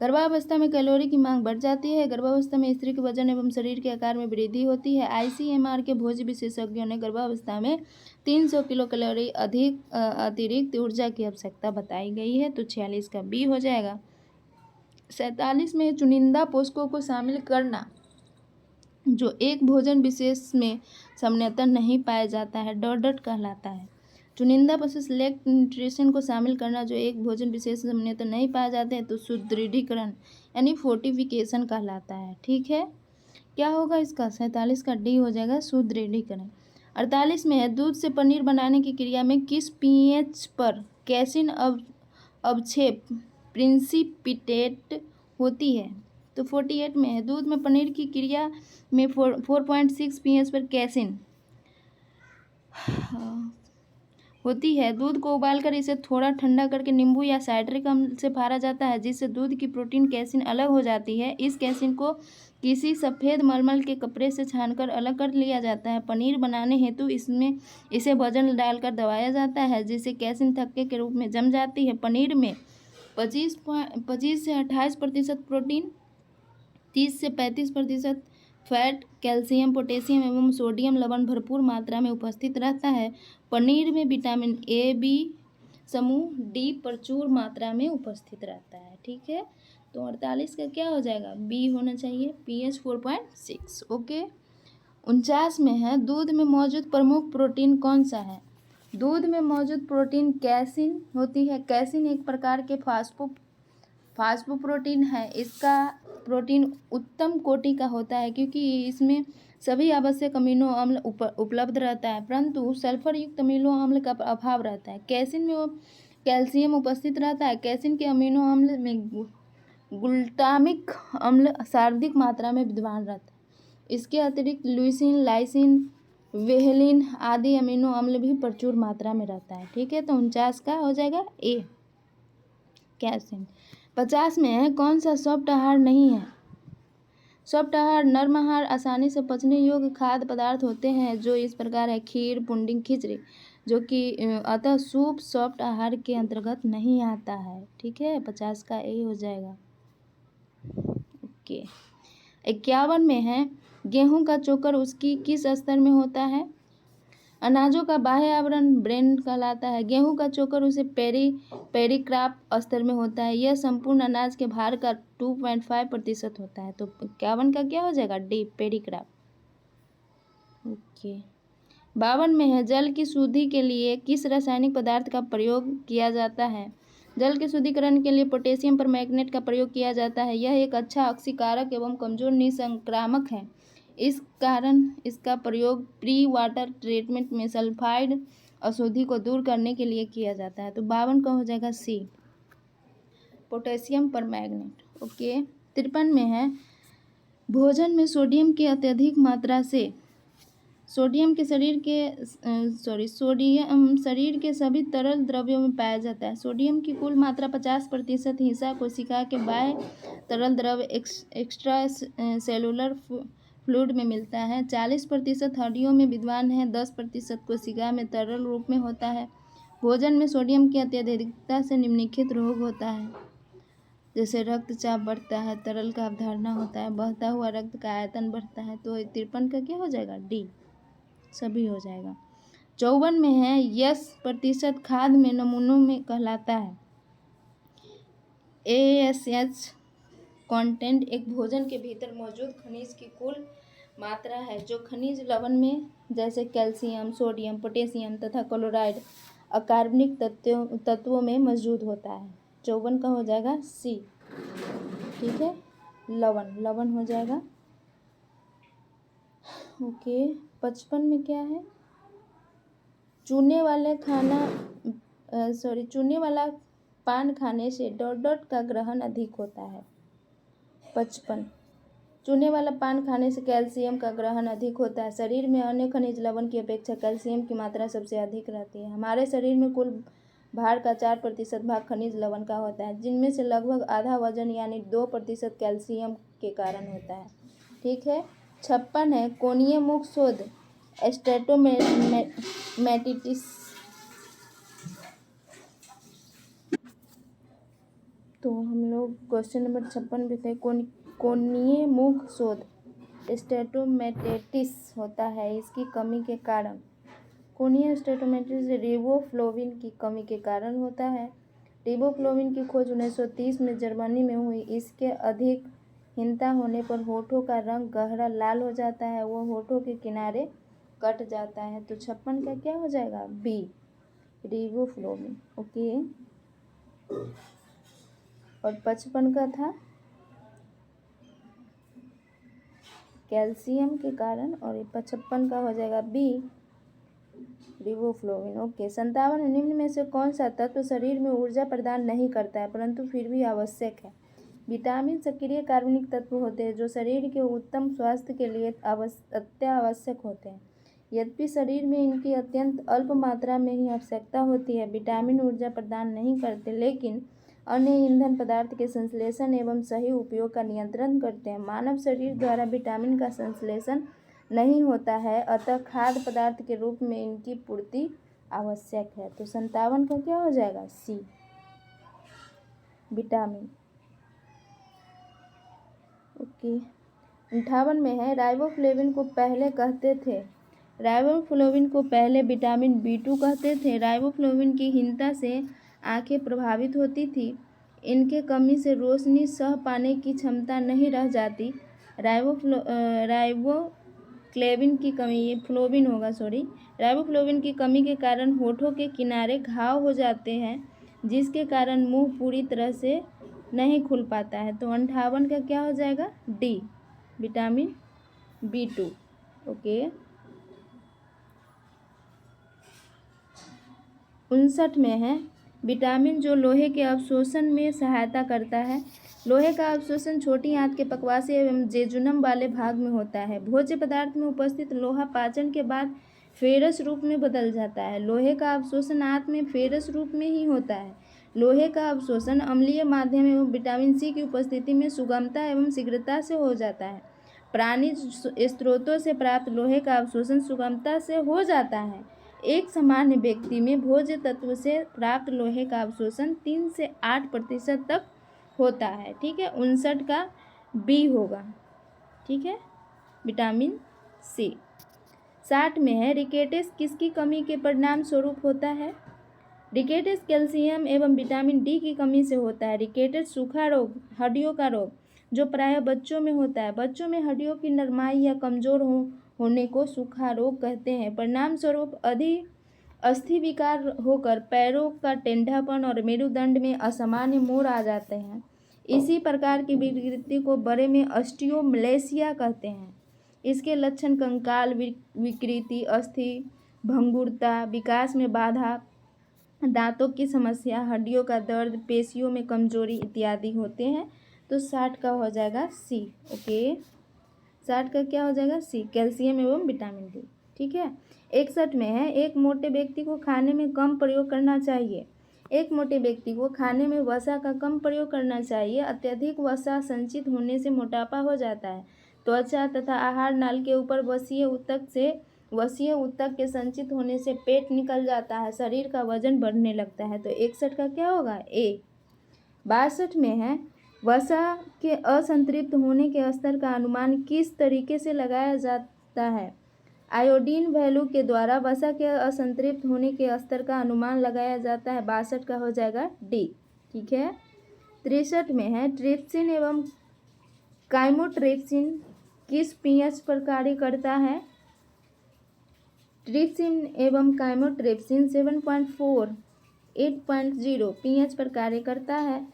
गर्भावस्था में कैलोरी की मांग बढ़ जाती है। गर्भावस्था में स्त्री के वजन एवं शरीर के आकार में वृद्धि होती है। ICMR के भोज्य विशेषज्ञों ने गर्भावस्था में 300 किलो कैलोरी अधिक अतिरिक्त ऊर्जा की आवश्यकता बताई गई है। तो 46 का बी हो जाएगा। 47 में चुनिंदा पोषकों को शामिल करना जो एक भोजन विशेष में सामान्यतः नहीं पाया जाता है, डॉट कहलाता है। चुनिंदा पोषक सेलेक्ट न्यूट्रिशन को शामिल करना जो एक भोजन विशेष में सामान्यतः नहीं पाए जाते हैं, तो सुदृढ़ीकरण यानी फोर्टिफिकेशन कहलाता है, ठीक है। क्या होगा इसका, 47 का डी हो जाएगा, सुदृढ़ीकरण। 48 में है दूध से पनीर बनाने की क्रिया में किस pH पर कैसिन अवक्षेप प्रिंसिपिटेट होती है। तो 48 में है दूध में पनीर की क्रिया में 4.6 pH पर कैसिन होती है। दूध को उबालकर इसे थोड़ा ठंडा करके नींबू या साइट्रिक अम्ल से फाड़ा जाता है जिससे दूध की प्रोटीन कैसिन अलग हो जाती है। इस कैसिन को किसी सफ़ेद मलमल के कपड़े से छानकर अलग कर लिया जाता है। पनीर बनाने हेतु इसमें इसे वजन डालकर दबाया जाता है जिससे कैसिन थक्के के रूप में जम जाती है। पनीर में 25 से 28% प्रोटीन, 30 से 35% फैट, कैल्शियम, पोटेशियम एवं सोडियम लवण भरपूर मात्रा में उपस्थित रहता है। पनीर में विटामिन A, B समूह, D प्रचुर मात्रा में उपस्थित रहता है, ठीक है। तो 48 का क्या हो जाएगा, बी होना चाहिए, pH 4.6, ओके। 49 में है दूध में मौजूद प्रमुख प्रोटीन कौन सा है। दूध में मौजूद प्रोटीन कैसिन होती है। कैसिन एक प्रकार के फास्फोप्रोटीन है। इसका प्रोटीन उत्तम कोटि का होता है क्योंकि इसमें सभी आवश्यक अमीनो अम्ल उपलब्ध रहता है, परंतु सल्फर युक्त अमीनो अम्ल का अभाव रहता है। कैसिन में कैल्शियम उपस्थित रहता है। कैसिन के अमीनो अम्ल में ग्लूटामिक अम्ल सर्वाधिक मात्रा में विद्यमान रहता है। इसके अतिरिक्त लुसीन, लाइसिन, वेलिन आदि अमीनो अम्ल भी प्रचुर मात्रा में रहता है। ठीक है, तो 49 का हो जाएगा ए कैसिन। 50 में है कौन सा सॉफ्ट आहार नहीं है? सॉफ्ट आहार नर्म आहार आसानी से पचने योग्य खाद्य पदार्थ होते हैं जो इस प्रकार है: खीर, पुडिंग, खिचड़ी, जो कि अतः सूप सॉफ्ट आहार के अंतर्गत नहीं आता है। ठीक है, 50 का ए हो जाएगा। ओके, 51 में है गेहूं का चोकर उसकी किस स्तर में होता है? अनाजों का बाह्य आवरण ब्रेन कहलाता है। गेहूं का चोकर उसे पेरिक्राप स्तर में होता है। यह संपूर्ण अनाज के भार का 2.5% होता है। तो 51 का क्या हो जाएगा? डी पेरिक्राप। ओके, 52 में है जल की शुद्धि के लिए किस रासायनिक पदार्थ का प्रयोग किया जाता है? जल के शुद्धिकरण के लिए पोटेशियम परमैंगनेट का प्रयोग किया जाता है। यह एक अच्छा ऑक्सीकारक एवं कमजोर निसंक्रामक है। इस कारण इसका प्रयोग प्री वाटर ट्रीटमेंट में सल्फाइड अशुद्धि को दूर करने के लिए किया जाता है। तो 52 का हो जाएगा सी पोटेशियम परमैंगनेट। ओके, 53 में है भोजन में सोडियम की अत्यधिक मात्रा से सोडियम शरीर के सभी तरल द्रव्यों में पाया जाता है। सोडियम की कुल मात्रा 50% हिस्सा कोशिका के बाह्य तरल द्रव एक्स्ट्रा सेलुलर फ्लूइड में मिलता है। 40% हड्डियों में विद्यमान है। 10% कोशिका में तरल रूप में होता है। भोजन में सोडियम की अत्यधिकता से निम्नलिखित रोग होता है, जैसे रक्तचाप बढ़ता है, तरल का अवधारणा होता है, बहता हुआ रक्त का आयतन बढ़ता है। तो 53 का क्या हो जाएगा? डी सभी हो जाएगा। 54 में है यस प्रतिशत खाद्य में नमूनों में कहलाता है। ASH कंटेंट एक भोजन के भीतर मौजूद खनिज की कुल मात्रा है जो खनिज लवण में जैसे कैल्शियम, सोडियम, पोटेशियम तथा क्लोराइड अकार्बनिक तत्वों में मौजूद होता है। 54 का हो जाएगा सी। ठीक है, लवण हो जाएगा। ओके, 55 में क्या है? चूने वाला पान खाने से डॉट का ग्रहण अधिक होता है। 55, चूने वाला पान खाने से कैल्शियम का ग्रहण अधिक होता है। शरीर में अन्य खनिज लवण की अपेक्षा कैल्शियम की मात्रा सबसे अधिक रहती है। हमारे शरीर में कुल भार का 4% भाग खनिज लवण का होता है, जिनमें से लगभग आधा वजन यानी 2% कैल्शियम के कारण होता है। ठीक है, 56 है कोणीय मुख शोध स्टेटोमेटिटिस। तो हम लोग क्वेश्चन नंबर 56 पे थे। कोणीय मुख शोध स्टेटोमेटिटिस होता है इसकी कमी के कारण। कोणीय स्टेटोमेटिटिस रिबोफ्लोविन की कमी के कारण होता है। रिबोफ्लोविन की खोज 1930 में जर्मनी में हुई। इसके अधिक हीनता होने पर होठों का रंग गहरा लाल हो जाता है, वो होठों के किनारे कट जाता है। तो 56 का क्या हो जाएगा? बी रिबोफ्लोविन। ओके, और 55 का था कैल्शियम के कारण, और 55 का हो जाएगा बी रिबोफ्लोविन। ओके, 57 निम्न में से कौन सा तत्व शरीर में ऊर्जा प्रदान नहीं करता है परंतु फिर भी आवश्यक है? विटामिन सक्रिय कार्बनिक तत्व होते हैं जो शरीर के उत्तम स्वास्थ्य के लिए अत्यावश्यक होते हैं। यद्यपि शरीर में इनकी अत्यंत अल्प मात्रा में ही आवश्यकता होती है। विटामिन ऊर्जा प्रदान नहीं करते, लेकिन अन्य ईंधन पदार्थ के संश्लेषण एवं सही उपयोग का नियंत्रण करते हैं। मानव शरीर द्वारा विटामिन का संश्लेषण नहीं होता है, अतः खाद्य पदार्थ के रूप में इनकी पूर्ति आवश्यक है। तो 57 का क्या हो जाएगा? C vitamin. ओके, 58 में है राइबोफ्लेविन को पहले विटामिन B2 कहते थे। राइबोफ्लेविन की हीनता से आंखें प्रभावित होती थी। इनके कमी से रोशनी सह पाने की क्षमता नहीं रह जाती। राइबोफ्लेविन की कमी के कारण होठों के किनारे घाव हो जाते हैं, जिसके कारण मुंह पूरी तरह से नहीं खुल पाता है। तो 58 का क्या हो जाएगा? D vitamin B2। ओके, 59 में है विटामिन जो लोहे के अवशोषण में सहायता करता है। लोहे का अवशोषण छोटी आंत के पकवासी एवं जेजुनम वाले भाग में होता है। भोज्य पदार्थ में उपस्थित लोहा पाचन के बाद फेरस रूप में बदल जाता है। लोहे का अवशोषण आंत में फेरस रूप में ही होता है। लोहे का अवशोषण अम्लीय माध्यम एवं विटामिन सी की उपस्थिति में सुगमता एवं शीघ्रता से हो जाता है। प्राणिज स्रोतों से प्राप्त लोहे का अवशोषण सुगमता से हो जाता है। एक सामान्य व्यक्ति में भोज्य तत्व से प्राप्त लोहे का अवशोषण 3 से 8% तक होता है। ठीक है, 59 का बी होगा। ठीक है, विटामिन सी। 60 में है, रिकेट्स किसकी कमी के परिणाम स्वरूप होता है? रिकेट्स कैल्शियम एवं विटामिन डी की कमी से होता है। रिकेट्स सूखा रोग, हड्डियों का रोग, जो प्रायः बच्चों में होता है। बच्चों में हड्डियों की नरमाई या कमजोर होने को सूखा रोग कहते हैं। परिणाम स्वरूप अस्थि विकार होकर पैरों का टेढ़ापन और मेरुदंड में असामान्य मोड़ आ जाते हैं। इसी प्रकार की विकृति को बड़े में ऑस्टियोमलेसिया कहते हैं। इसके लक्षण कंकाल विकृति, अस्थि भंगुरता, विकास में बाधा, दांतों की समस्या, हड्डियों का दर्द, पेशियों में कमजोरी इत्यादि होते हैं। तो 60 का हो जाएगा सी। ओके, 60 का क्या हो जाएगा? सी, कैल्शियम एवं विटामिन डी। ठीक है, 61 में है, एक मोटे व्यक्ति को खाने में कम प्रयोग करना चाहिए। एक मोटे व्यक्ति को खाने में वसा का कम प्रयोग करना चाहिए। अत्यधिक वसा संचित होने से मोटापा हो जाता है। त्वचा तथा आहार नाल के ऊपर वसीय ऊतक के संचित होने से पेट निकल जाता है। शरीर का वजन बढ़ने लगता है। तो 61 का क्या होगा? ए। 62 में है, वसा के असंतृप्त होने के स्तर का अनुमान किस तरीके से लगाया जाता है? आयोडीन वैल्यू के द्वारा वसा के असंतृप्त होने के स्तर का अनुमान लगाया जाता है। 62 का हो जाएगा डी। ठीक है, 63 में है, ट्रिप्सिन एवं काइमोट्रिप्सिन किस पीएच पर कार्य करता है? ट्रिप्सिन एवं काइमोट्रिप्सिन 7.4, 8.0 पीएच पर कार्य करता है।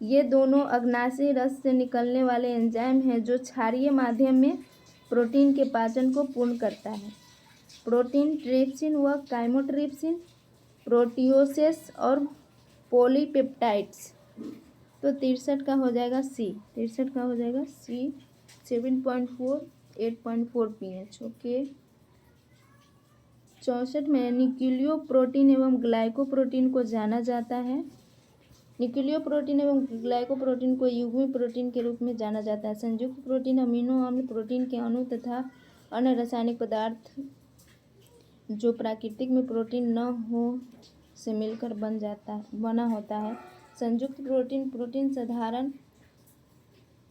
ये दोनों अग्नाशय रस से निकलने वाले एंजाइम हैं जो क्षारीय माध्यम में प्रोटीन के पाचन को पूर्ण करता है। प्रोटीन ट्रिप्सिन व काइमोट्रिप्सिन, प्रोटियोसेस और पॉलीपेप्टाइड्स। तो 63 का हो जाएगा सी। 63 का हो जाएगा सी, 7.4, 8.4 पीएच। ओके, 64 में न्यूक्लियो प्रोटीन एवं ग्लाइकोप्रोटीन को जाना जाता है। न्यूक्लियो प्रोटीन एवं ग्लाइकोप्रोटीन को युग्मी प्रोटीन के रूप में जाना जाता है। संयुक्त प्रोटीन अमीनो अम्ल प्रोटीन के अणु तथा अन्य रासायनिक पदार्थ जो प्राकृतिक में प्रोटीन न हो से मिलकर बना होता है। संयुक्त प्रोटीन साधारण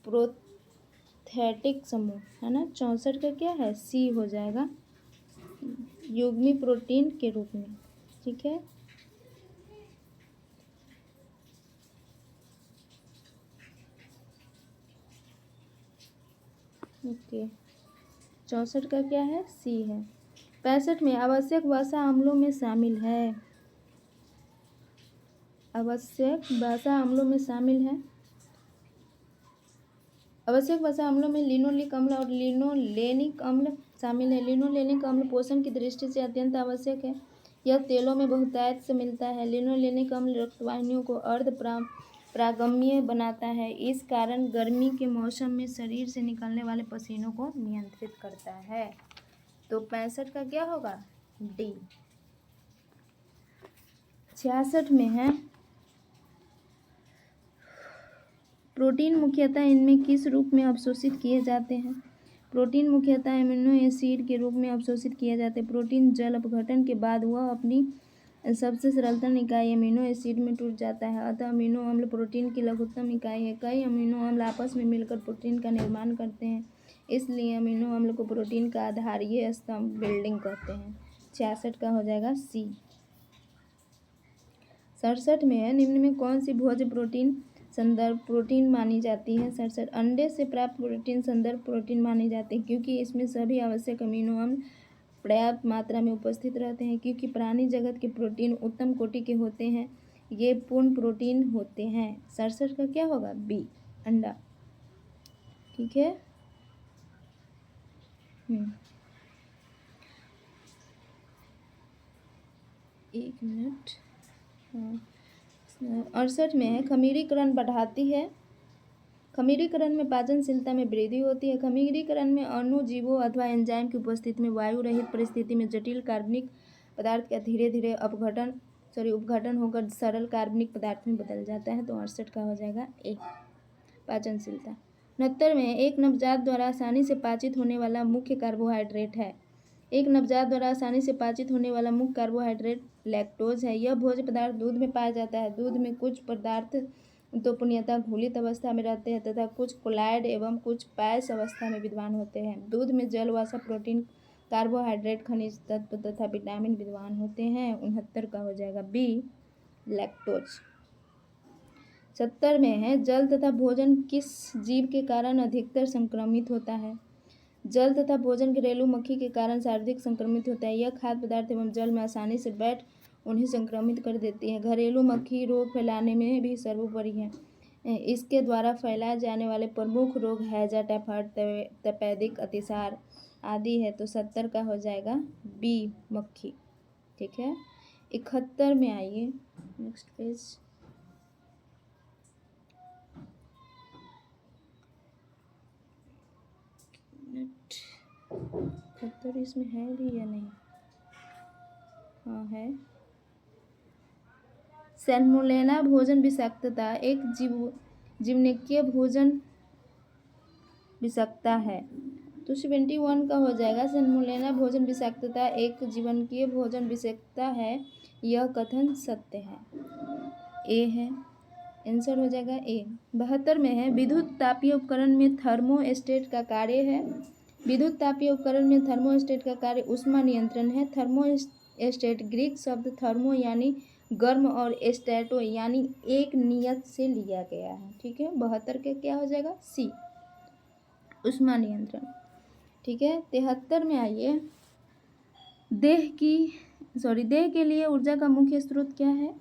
प्रोथैटिक समूह है ना। 64 का क्या है? सी हो जाएगा, युग्मी प्रोटीन के रूप में। ठीक है, ओके, 64 का क्या है? सी है। 65 में आवश्यक वसा अम्लों में शामिल है। आवश्यक वसा अम्लों में शामिल है। आवश्यक वसा अम्लों में लिनोलिक अम्ल और लिनोलेनिक अम्ल शामिल है। लिनोलेनिक अम्ल पोषण की दृष्टि से अत्यंत आवश्यक है। यह तेलों में बहुतायत से मिलता है। लिनोलेनिक अम्ल रक्तवाहिनियों को अर्ध प्रागम्य बनाता है। इस कारण गर्मी के मौसम में शरीर से निकलने वाले पसीनों को नियंत्रित करता है। तो 65 का क्या होगा? डी। 66 में है, प्रोटीन मुख्यतः इनमें किस रूप में अवशोषित किए जाते हैं? प्रोटीन मुख्यतः एमिनो एसिड के रूप में अवशोषित किए जाते हैं। प्रोटीन जल अपघटन के बाद वह अपनी सबसे सरलतम इकाई अमीनो एसिड में टूट जाता है। अतः अमीनो अम्ल प्रोटीन की लघुत्तम इकाई है। कई अमीनो अम्ल आपस में मिलकर प्रोटीन का निर्माण करते हैं, इसलिए अमीनो अम्ल को प्रोटीन का आधारीय स्तंभ बिल्डिंग कहते हैं। 66 का हो जाएगा सी। 67 में है, निम्न में कौन सी भोज्य प्रोटीन संदर्भ प्रोटीन मानी जाती है? 67, अंडे से प्राप्त प्रोटीन संदर्भ प्रोटीन मानी जाती है क्योंकि इसमें सभी आवश्यक अमीनो अम्ल पर्याप्त मात्रा में उपस्थित रहते हैं। क्योंकि प्राणी जगत के प्रोटीन उत्तम कोटि के होते हैं, ये पूर्ण प्रोटीन होते हैं। 67 का क्या होगा? बी, अंडा। ठीक है, एक मिनट। हाँ, 68 में है खमीरीकरण बढ़ाती है। खमीरीकरण में पाचनशीलता में वृद्धि होती है। खमीरीकरण में अणुजीवों अथवा एंजाइम की उपस्थिति में वायु रहित परिस्थिति में जटिल कार्बनिक पदार्थ का धीरे धीरे उपघटन होकर सरल कार्बनिक पदार्थ में बदल जाता है। तो 68 का हो जाएगा ए, पाचनशीलता। 69 में एक नवजात द्वारा आसानी से पाचित होने वाला मुख्य कार्बोहाइड्रेट है। एक नवजात द्वारा आसानी से पाचित होने वाला मुख्य कार्बोहाइड्रेट लैक्टोज है। यह भोज्य पदार्थ दूध में पाया जाता है। दूध में कुछ पदार्थ तो पूर्णतः घुलित अवस्था में रहते हैं तथा कुछ कोलाइड एवं कुछ पैस अवस्था में विद्यमान होते हैं। दूध में जल, वसा, प्रोटीन, कार्बोहाइड्रेट, खनिज तत्व तथा विटामिन विद्यमान होते हैं। 69 का हो जाएगा बी, लैक्टोज। 70 में है जल तथा भोजन किस जीव के कारण अधिकतर संक्रमित होता है। जल तथा भोजन घरेलू मक्खी के कारण सर्वाधिक संक्रमित होता है। यह खाद्य पदार्थ एवं जल में आसानी से बैठ उन्हें संक्रमित कर देती है। घरेलू मक्खी रोग फैलाने में भी सर्वोपरि है। इसके द्वारा फैलाए जाने वाले प्रमुख रोग हैजा, टाइफाइड, तपेदिक, अतिसार आदि है। तो 70 का हो जाएगा बी, मक्खी। ठीक है। 71 में आइए, नेक्स्ट पेज। खतर इसमें है भी या नहीं? हाँ है। सैल्मोनेला भोजन विषाक्तता एक जीवनिकीय भोजन विषाक्तता है। तो 71 का हो जाएगा सैल्मोनेला भोजन विषाक्तता एक जीवनिकीय भोजन विषाक्तता है। यह कथन सत्य है। ए है, आंसर हो जाएगा ए। 72 में है विद्युत तापीय उपकरण में थर्मोस्टेट का कार्य है। विद्युत तापीय उपकरण में थर्मोस्टेट का कार्य ऊष्मा नियंत्रण है। थर्मोस्टेट ग्रीक शब्द थर्मो यानी गर्म और स्टेटो यानी एक नियत से लिया गया है। ठीक है। 72 के क्या हो जाएगा सी, ऊष्मा नियंत्रण। ठीक है। 73 में आइए, देह के लिए ऊर्जा का मुख्य स्रोत क्या है।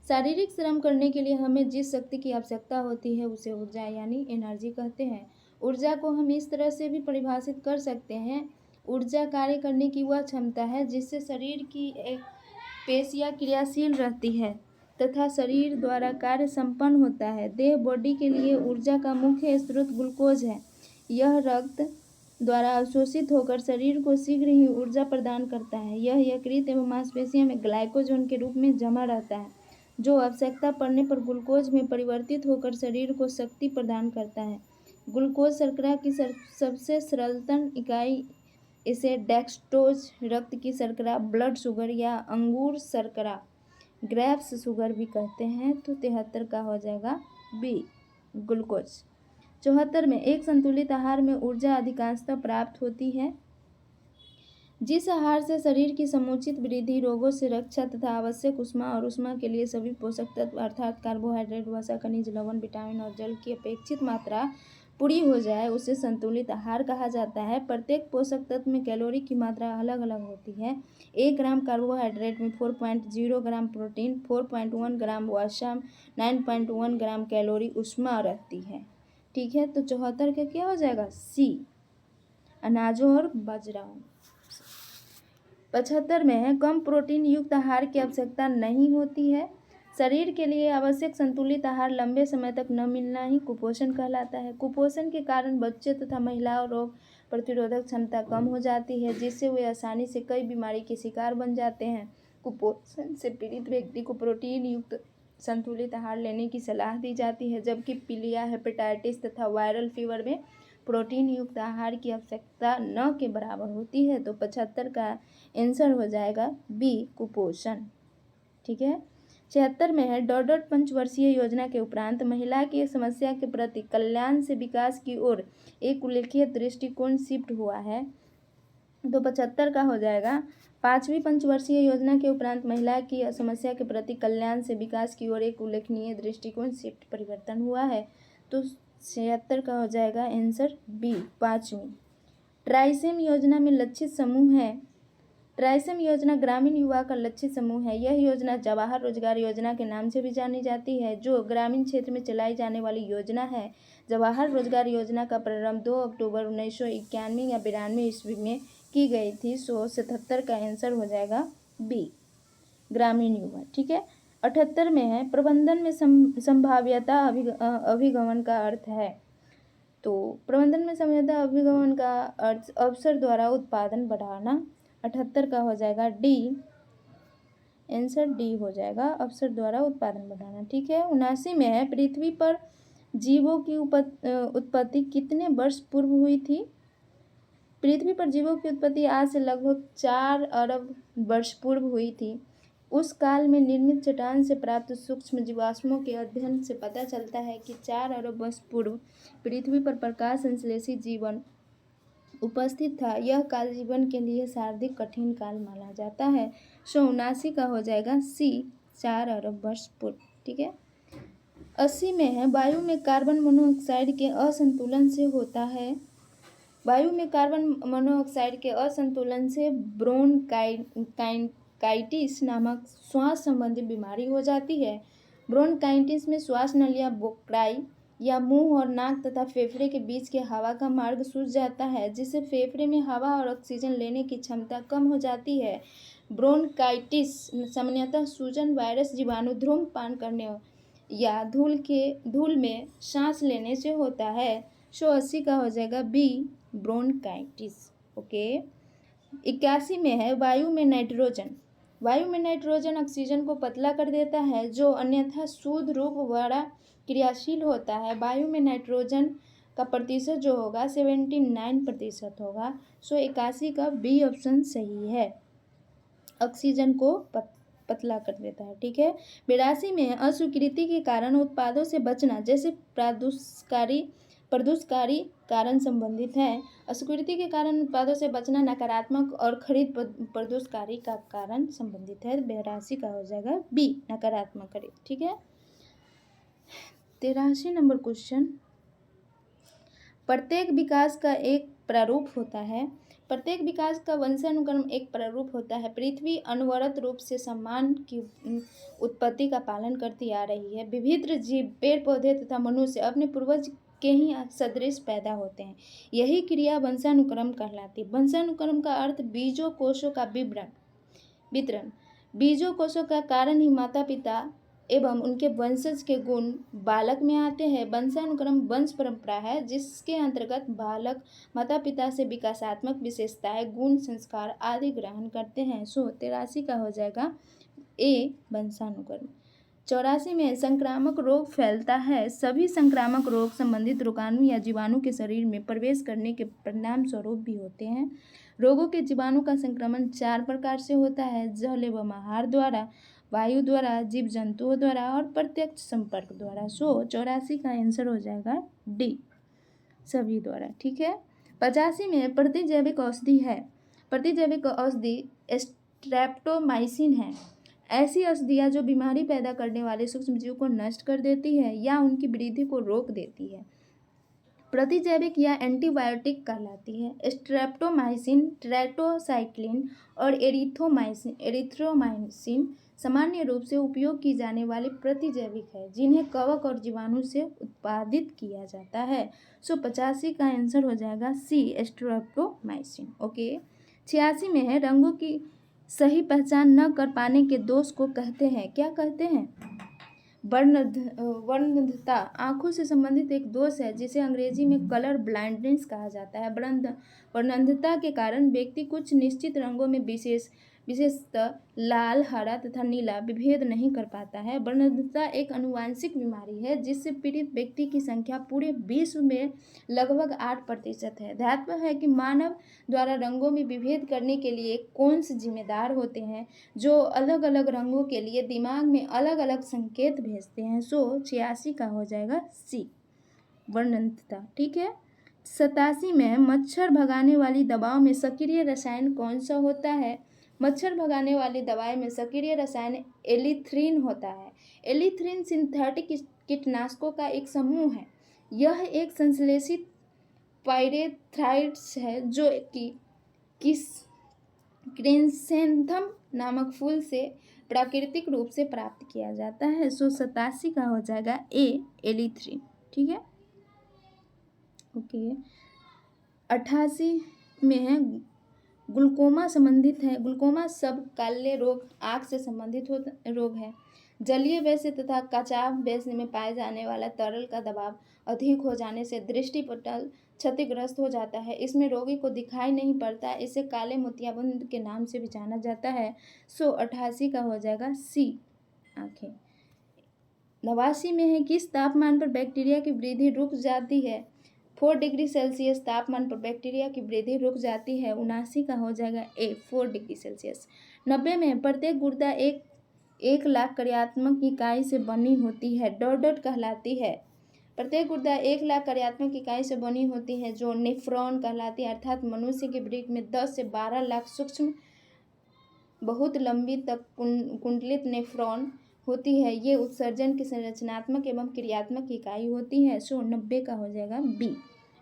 शारीरिक श्रम करने के लिए हमें जिस शक्ति की आवश्यकता होती है उसे ऊर्जा यानी एनर्जी कहते हैं। ऊर्जा को हम इस तरह से भी परिभाषित कर सकते हैं, ऊर्जा कार्य करने की वह क्षमता है जिससे शरीर की एक पेशियां क्रियाशील रहती है तथा शरीर द्वारा कार्य संपन्न होता है। देह बॉडी के लिए ऊर्जा का मुख्य स्रोत ग्लूकोज है। यह रक्त द्वारा अवशोषित होकर शरीर को शीघ्र ही ऊर्जा प्रदान करता है। यह यकृत एवं मांसपेशियों में ग्लाइकोजन के रूप में जमा रहता है, जो आवश्यकता पड़ने पर ग्लूकोज में परिवर्तित होकर शरीर को शक्ति प्रदान करता है। ग्लूकोज शर्करा की सबसे सरलतम इकाई, इसे डेक्सट्रोज, रक्त की शर्करा, ब्लड शुगर या अंगूर शर्करा, ग्रेप्स शुगर भी कहते हैं। तो 73 का हो जाएगा बी, ग्लूकोज। 74 में एक संतुलित आहार में ऊर्जा अधिकांशतः प्राप्त होती है। जिस आहार से शरीर की समुचित वृद्धि, रोगों से रक्षा तथा आवश्यक ऊष्मा और ऊष्मा के लिए सभी पोषक तत्व अर्थात कार्बोहाइड्रेट, वसा, खनिज, लवण, विटामिन और जल की अपेक्षित मात्रा पूरी हो जाए, उसे संतुलित आहार कहा जाता है। प्रत्येक पोषक तत्व में कैलोरी की मात्रा अलग अलग होती है। 1 ग्राम कार्बोहाइड्रेट में 4.0 ग्राम प्रोटीन, 4.1 ग्राम वसा, 9.1 ग्राम कैलोरी ऊष्मा रहती है। ठीक है। तो 74 का क्या हो जाएगा सी, अनाजों और बाजराओं। 75 में है कम प्रोटीन युक्त आहार की आवश्यकता नहीं होती है। शरीर के लिए आवश्यक संतुलित आहार लंबे समय तक न मिलना ही कुपोषण कहलाता है। कुपोषण के कारण बच्चे तथा महिलाओं रोग प्रतिरोधक क्षमता कम हो जाती है, जिससे वे आसानी से कई बीमारी के शिकार बन जाते हैं। कुपोषण से पीड़ित व्यक्ति को प्रोटीन युक्त संतुलित आहार लेने की सलाह दी जाती है, जबकि पीलिया, हेपेटाइटिस तथा वायरल फीवर में प्रोटीन युक्त आहार की आवश्यकता न के बराबर होती है। तो 75 का आंसर हो जाएगा बी, कुपोषण। ठीक है। 76 में है डॉडोट पंचवर्षीय योजना के उपरांत महिला की समस्या के प्रति कल्याण से विकास की ओर एक उल्लेखनीय दृष्टिकोण शिफ्ट हुआ है। तो 75 का हो जाएगा 5वीं पंचवर्षीय योजना के उपरांत महिला की समस्या के प्रति कल्याण से विकास की ओर एक उल्लेखनीय दृष्टिकोण शिफ्ट परिवर्तन हुआ है। तो 76 का हो जाएगा आंसर बी, 5वीं। ट्राइसेम योजना में लक्षित समूह है। ट्राइसेम योजना ग्रामीण युवा का लक्षित समूह है। यह योजना जवाहर रोजगार योजना के नाम से भी जानी जाती है, जो ग्रामीण क्षेत्र में चलाई जाने वाली योजना है। जवाहर रोजगार योजना का प्रारंभ 2 अक्टूबर 1991 या 92 ईस्वी में की गई थी। 77 का आंसर हो जाएगा बी, ग्रामीण युवा। ठीक है। 78 में है प्रबंधन में संभाव्यता अभिगमन का अर्थ है। तो प्रबंधन में संभाव्यता अभिगमन का अर्थ अवसर द्वारा उत्पादन बढ़ाना। 78 का हो जाएगा डी, आंसर डी हो जाएगा, अवसर द्वारा उत्पादन बढ़ाना। ठीक है। 79 में है पृथ्वी पर जीवों की उत्पत्ति कितने वर्ष पूर्व हुई थी? पृथ्वी पर जीवों की उत्पत्ति आज से लगभग 4 अरब वर्ष पूर्व हुई थी। उस काल में निर्मित चट्टान से प्राप्त सूक्ष्म जीवाश्मों के अध्ययन से पता चलता है कि 4 अरब वर्ष पूर्व पृथ्वी पर प्रकाश संश्लेषी जीवन उपस्थित था। यह काल जीवन के लिए सर्वाधिक कठिन काल माना जाता है। 79 का हो जाएगा सी, 4 अरब वर्ष पूर्व। ठीक है। 80 में है वायु में कार्बन मोनोऑक्साइड के असंतुलन से होता है। वायु में कार्बन मोनोऑक्साइड के असंतुलन से ब्रोंकाइटिस नामक श्वास संबंधी बीमारी हो जाती है। ब्रोंकाइटिस में श्वास नलियां बोक्राई या मुंह और नाक तथा फेफड़े के बीच के हवा का मार्ग सूज जाता है, जिससे फेफड़े में हवा और ऑक्सीजन लेने की क्षमता कम हो जाती है। ब्रोंकाइटिस सामान्यतः सूजन, वायरस, जीवाणु, धूम्रपान करने या धूल में सांस लेने से होता है। 80 का हो जाएगा बी, ब्रोंकाइटिस। ओके। 81 में है वायु में नाइट्रोजन ऑक्सीजन को पतला कर देता है, जो अन्यथा शुद्ध रूप बड़ा क्रियाशील होता है। वायु में नाइट्रोजन का प्रतिशत जो होगा 79% होगा। 81 का बी ऑप्शन सही है, ऑक्सीजन को पतला कर देता है। ठीक है। 82 में अस्वीकृति के कारण उत्पादों से बचना जैसे प्रदूषकारी कारण संबंधित है। अस्वीकृति के कारण उत्पादों से बचना नकारात्मक और खरीद प्रदूषकारी का कारण संबंधित है। 82 का हो जाएगा बी, नकारात्मक खरीद। ठीक है। 83 नंबर क्वेश्चन, प्रत्येक विकास का एक प्रारूप होता है। प्रत्येक विकास का वंशानुक्रम एक प्रारूप होता है। पृथ्वी अनवरत रूप से सम्मान की उत्पत्ति का पालन करती आ रही है। विभिन्न जीव, पेड़ पौधे तथा मनुष्य अपने पूर्वज के ही सदृश पैदा होते हैं। यही क्रिया वंशानुक्रम कहलाती है। वंशानुक्रम का अर्थ बीजों कोशों का वितरण। बीजों कोशों का कारण ही माता पिता एवं उनके वंशज के गुण बालक में आते हैं। वंशानुक्रम वंश परंपरा है जिसके अंतर्गत बालक माता पिता से विकासात्मक विशेषताएं, गुण, संस्कार आदि ग्रहण करते हैं। 83 का हो जाएगा ए, वंशानुक्रम। 84 में संक्रामक रोग फैलता है। सभी संक्रामक रोग संबंधित रोगाणु या जीवाणु के शरीर में प्रवेश करने के परिणाम स्वरूप भी होते हैं। रोगों के जीवाणु का संक्रमण 4 प्रकार से होता है: जल एवं आहार द्वारा, वायु द्वारा, जीव जंतुओं द्वारा और प्रत्यक्ष संपर्क द्वारा। 84 का आंसर हो जाएगा डी, सभी द्वारा। ठीक है। 85 में प्रतिजैविक औषधि है। प्रतिजैविक औषधि स्ट्रेप्टोमाइसिन है। ऐसी औषधियाँ जो बीमारी पैदा करने वाले सूक्ष्मजीव को नष्ट कर देती है या उनकी वृद्धि को रोक देती है, प्रतिजैविक या एंटीबायोटिक कहलाती है। स्ट्रेप्टोमाइसिन, टेट्रासाइक्लिन और एरिथ्रोमाइसिन सामान्य रूप से उपयोग की जाने वाली प्रतिजैविक है, जिन्हें कवक और जीवाणु से उत्पादित किया जाता है। 85 का आंसर हो जाएगा सी, स्ट्रेप्टोमाइसिन। ओके। 86 में है रंगों की सही पहचान न कर पाने के दोष को कहते हैं, क्या कहते हैं? वर्णंधता आँखों से संबंधित एक दोष है जिसे अंग्रेजी में कलर ब्लाइंडनेस कहा जाता है। वर्णंधता के कारण व्यक्ति कुछ निश्चित रंगों में विशेषतः लाल, हरा तथा नीला विभेद नहीं कर पाता है। वर्णंधता एक आनुवंशिक बीमारी है जिससे पीड़ित व्यक्ति की संख्या पूरे विश्व में लगभग 8% है। ध्यातव्य है कि मानव द्वारा रंगों में विभेद करने के लिए कोन्स जिम्मेदार होते हैं, जो अलग अलग रंगों के लिए दिमाग में अलग अलग संकेत भेजते हैं। 86 का हो जाएगा सी, वर्णंधता। ठीक है। 87 में मच्छर भगाने वाली दवाओं में सक्रिय रसायन कौन सा होता है? मच्छर भगाने वाली दवाई में सक्रिय रसायन एलिथ्रिन होता है। एलिथ्रिन सिंथेटिक कीटनाशकों का एक समूह है। यह एक संश्लेषित पाइरेथ्राइड्स है जो कि क्रिसैंथेमम नामक फूल से प्राकृतिक रूप से प्राप्त किया जाता है। 87 का हो जाएगा ए, एलिथ्रिन। ठीक है। ओके। 88 में है ग्लूकोमा संबंधित है। ग्लूकोमा सब काले रोग, आँख से संबंधित रोग है जलीय वैसे तथा कचाव वैसे में पाए जाने वाला तरल का दबाव अधिक हो जाने से दृष्टिपटल क्षतिग्रस्त हो जाता है। इसमें रोगी को दिखाई नहीं पड़ता। इसे काले मोतियाबिंद के नाम से भी जाना जाता है। 188 का हो जाएगा सी, आंखें। 89 में है किस तापमान पर बैक्टीरिया की वृद्धि रुक जाती है? 4 डिग्री सेल्सियस तापमान पर बैक्टीरिया की वृद्धि रुक जाती है। 79 का हो जाएगा ए, 4 डिग्री सेल्सियस। 90 में प्रत्येक गुर्दा एक लाख कार्यात्मक इकाई से बनी होती है। डॉट डॉट कहलाती है। प्रत्येक गुर्दा 1 लाख कार्यात्मक इकाई से बनी होती है जो नेफ्रॉन कहलाती है। अर्थात मनुष्य के वृक्क में 10 से 12 लाख सूक्ष्म बहुत लंबी तक कुंडलित नेफ्रॉन होती है। ये उत्सर्जन की संरचनात्मक एवं क्रियात्मक इकाई होती है। 90 का हो जाएगा बी,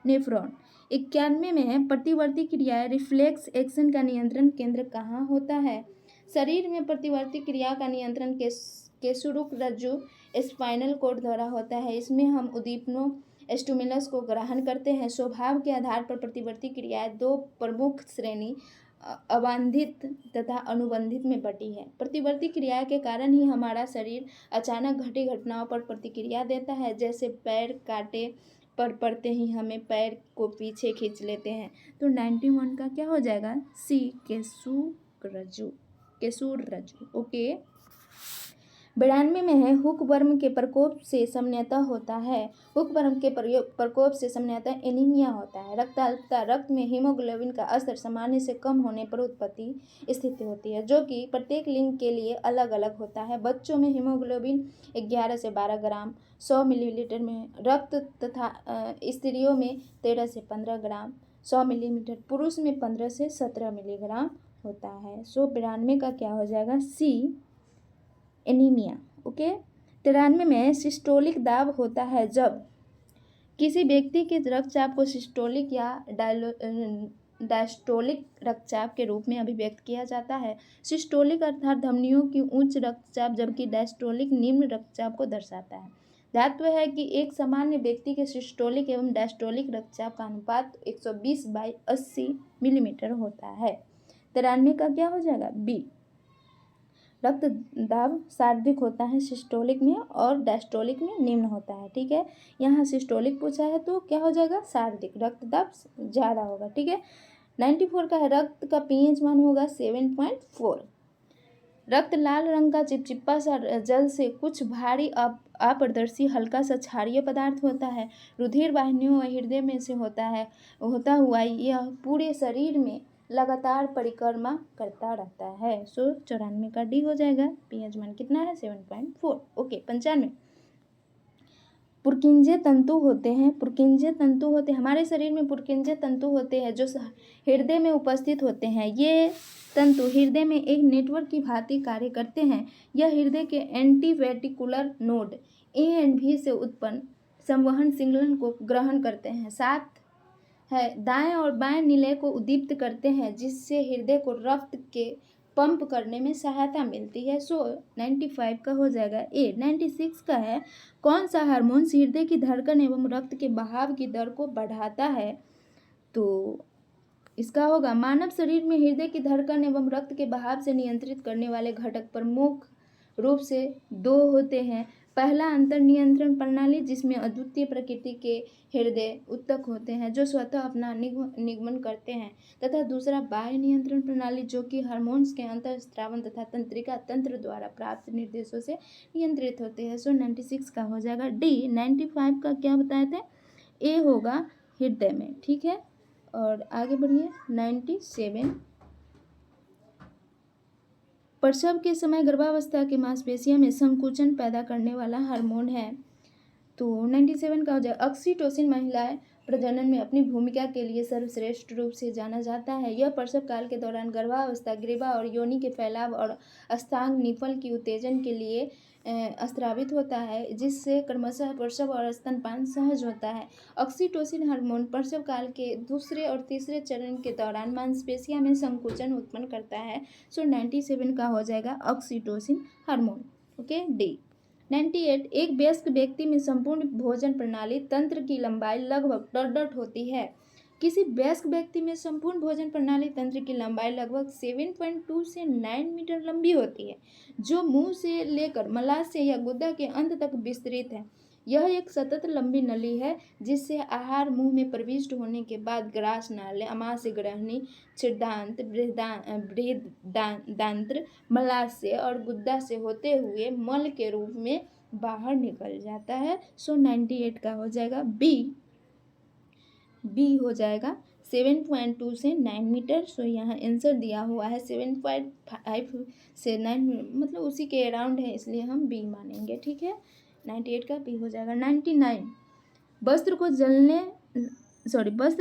नेफ्रॉन। 91 में है प्रतिवर्ती क्रिया रिफ्लेक्स एक्शन का नियंत्रण केंद्र कहाँ होता है? शरीर में प्रतिवर्ती क्रिया का नियंत्रण केशुरुक रज्जु स्पाइनल कॉर्ड द्वारा होता है। इसमें हम उद्दीपनों स्टिमुलस को ग्रहण करते हैं। स्वभाव के आधार पर प्रतिवर्ती क्रियाएं 2 प्रमुख श्रेणी अबांधित तथा अनुबंधित में बटी है। प्रतिवर्ती क्रिया के कारण ही हमारा शरीर अचानक घटी घटनाओं पर प्रतिक्रिया देता है। जैसे पैर कांटे पर पड़ते ही हमें पैर को पीछे खींच लेते हैं। तो 91 का क्या हो जाएगा? सी, केशुर रज्जु। ओके। 92 में है हुकवर्म के प्रकोप से सामान्यतः होता है। हुकवर्म के प्रकोप से सामान्यतः एनीमिया होता है। रक्ताल्पता, रक्त में हीमोग्लोबिन का स्तर सामान्य से कम होने पर उत्पत्ति स्थिति होती है, जो कि प्रत्येक लिंग के लिए अलग अलग होता है। बच्चों में हीमोग्लोबिन 11 से 12 ग्राम 100 मिलीलीटर में रक्त तथा स्त्रियों में 13 से 15 ग्राम 100 मिलीलीटर, पुरुष में 15 से 17 मिलीग्राम होता है। 92 का क्या हो जाएगा? सी, एनीमिया। ओके। 93 में सिस्टोलिक दाब होता है जब किसी व्यक्ति के रक्तचाप को सिस्टोलिक या डायस्टोलिक रक्तचाप के रूप में अभिव्यक्त किया जाता है। सिस्टोलिक अर्थात धमनियों की उच्च रक्तचाप, जबकि डायस्टोलिक निम्न रक्तचाप को दर्शाता है। धातु है कि एक सामान्य व्यक्ति के सिस्टोलिक एवं डायस्टोलिक रक्तचाप का अनुपात 120/80 मिलीमीटर होता है। 93 का क्या हो जाएगा? बी, रक्त दाब सर्वाधिक होता है सिस्टोलिक में और डायस्टोलिक में निम्न होता है। ठीक है, यहाँ सिस्टोलिक पूछा है तो क्या हो जाएगा? सर्वाधिक, रक्त दाब ज़्यादा होगा। ठीक है। 94 का है रक्त का pH मान होगा 7.4। रक्त लाल रंग का चिपचिपा सा जल से कुछ भारी अपारदर्शी हल्का सा क्षारीय पदार्थ होता है। रुधिर वाहिनियों व हृदय में से होता हुआ यह पूरे शरीर में लगातार परिक्रमा करता रहता है। 94 का डी हो जाएगा। pH मान कितना है? 7.4। ओके। 95 पुरकिंजे तंतु होते हैं। हमारे शरीर में पुरकिंजे तंतु होते हैं जो हृदय में उपस्थित होते हैं। ये तंतु हृदय में एक नेटवर्क की भांति कार्य करते हैं। यह हृदय के एंटीवेंट्रिकुलर नोड ए एंड बी से उत्पन्न संवहन सिग्नल को ग्रहण करते हैं। साथ है दाएं और बाएं निलय को उद्दीप्त करते हैं, जिससे हृदय को रक्त के पंप करने में सहायता मिलती है। 95 का हो जाएगा ए। 96 का है कौन सा हार्मोन हृदय की धड़कन एवं रक्त के बहाव की दर को बढ़ाता है? तो इसका होगा मानव शरीर में हृदय की धड़कन एवं रक्त के बहाव से नियंत्रित करने वाले घटक प्रमुख रूप से 2 होते हैं। पहला अंतर नियंत्रण प्रणाली, जिसमें अद्वितीय प्रकृति के हृदय ऊतक होते हैं जो स्वतः अपना निगमन करते हैं, तथा दूसरा बाह्य नियंत्रण प्रणाली जो कि हार्मोन्स के अंतःस्रावन तथा तंत्रिका तंत्र द्वारा प्राप्त निर्देशों से नियंत्रित होते हैं। 96 का हो जाएगा डी। 95 का क्या बताए थे? ए होगा हृदय में। ठीक है, और आगे बढ़िए। 97 प्रसव के समय गर्भावस्था के मांसपेशियों में संकुचन पैदा करने वाला हार्मोन है। तो 97 का हो जाए ऑक्सीटोसिन महिलाएं प्रजनन में अपनी भूमिका के लिए सर्वश्रेष्ठ रूप से जाना जाता है। यह प्रसव काल के दौरान गर्भावस्था, ग्रीवा और योनि के फैलाव और स्तनांग निपल की उत्तेजन के लिए स्रावित होता है, जिससे क्रमशः प्रसव और स्तनपान सहज होता है। ऑक्सीटोसिन हार्मोन प्रसव काल के दूसरे और तीसरे चरण के दौरान मांसपेशियों में संकुचन उत्पन्न करता है। 97 का हो जाएगा ऑक्सीटोसिन हार्मोन। Okay, D. 98 एक वयस्क व्यक्ति में संपूर्ण भोजन प्रणाली तंत्र की लंबाई लगभग 1.5 होती है। किसी वयस्क व्यक्ति में संपूर्ण भोजन प्रणाली तंत्र की लंबाई लगभग 7.2 से 9 मीटर लंबी होती है, जो मुंह से लेकर मलाशय या गुदा के अंत तक विस्तृत है। यह एक सतत लंबी नली है जिससे आहार मुंह में प्रविष्ट होने के बाद ग्रास नाले, आमाशय, ग्रहणी, छिद्रांत, बृहदांत्र, मलाशय और गुदा से होते हुए मल के रूप में बाहर निकल जाता है। सो 98 का हो जाएगा बी हो जाएगा 7.2 से 9 मीटर। सो यहाँ आंसर दिया हुआ है 7.5 से 9, मतलब उसी के अराउंड है, इसलिए हम बी मानेंगे। ठीक है, 98 का बी हो जाएगा। 99, वस्त्र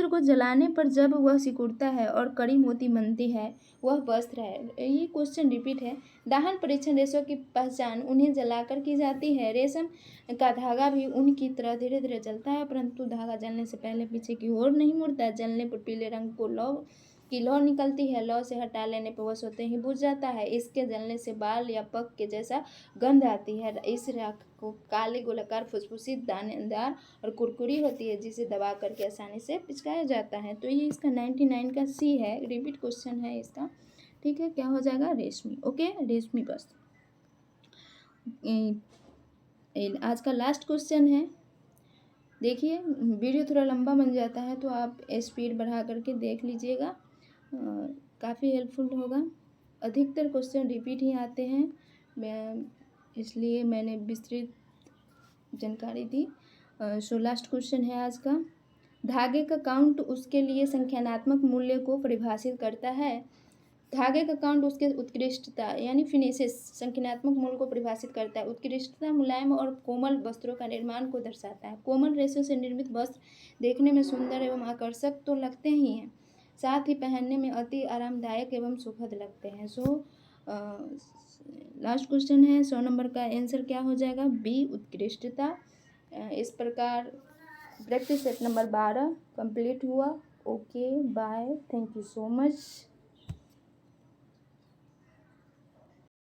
को जलाने पर जब वह सिकुड़ता है और कड़ी मोती बनती है वह वस्त्र है। ये क्वेश्चन रिपीट है। दाहन परीक्षण रेशों की पहचान उन्हें जलाकर की जाती है। रेशम का धागा भी ऊन की तरह धीरे धीरे जलता है, परंतु धागा जलने से पहले पीछे की ओर नहीं मुड़ता। जलने पर पीले रंग को लौ निकलती है। लौ से हटा लेने पर वह स्वतः ही बुझ जाता है। इसके जलने से बाल या पक के जैसा गंध आती है। इस राख को काले गोलाकार फुसफुसी दानेदार और कुरकुरी होती है, जिसे दबा करके आसानी से पिचकाया जाता है। तो ये इसका 99 का सी है, रिपीट क्वेश्चन है इसका। ठीक है, क्या हो जाएगा? रेशमी। ओके, रेशमी वस्त्र। आज का लास्ट क्वेश्चन है। देखिए, वीडियो थोड़ा लंबा बन जाता है तो आप स्पीड बढ़ा करके देख लीजिएगा, काफ़ी हेल्पफुल होगा। अधिकतर क्वेश्चन रिपीट ही आते हैं, इसलिए मैंने विस्तृत जानकारी दी। सो लास्ट क्वेश्चन है आज का। धागे का काउंट उसके लिए संख्यात्मक मूल्य को परिभाषित करता है। धागे का काउंट उसके उत्कृष्टता यानी फिनिशेस संख्यात्मक मूल्य को परिभाषित करता है। उत्कृष्टता मुलायम और कोमल वस्त्रों का निर्माण को दर्शाता है। कोमल रेशों से निर्मित वस्त्र देखने में सुंदर एवं आकर्षक तो लगते ही हैं, साथ ही पहनने में अति आरामदायक एवं सुखद लगते हैं। सो लास्ट क्वेश्चन है, 100 नंबर का आंसर क्या हो जाएगा? बी, उत्कृष्टता। इस प्रकार प्रैक्टिस सेट नंबर 12 कंप्लीट हुआ। Okay, bye, thank you so much.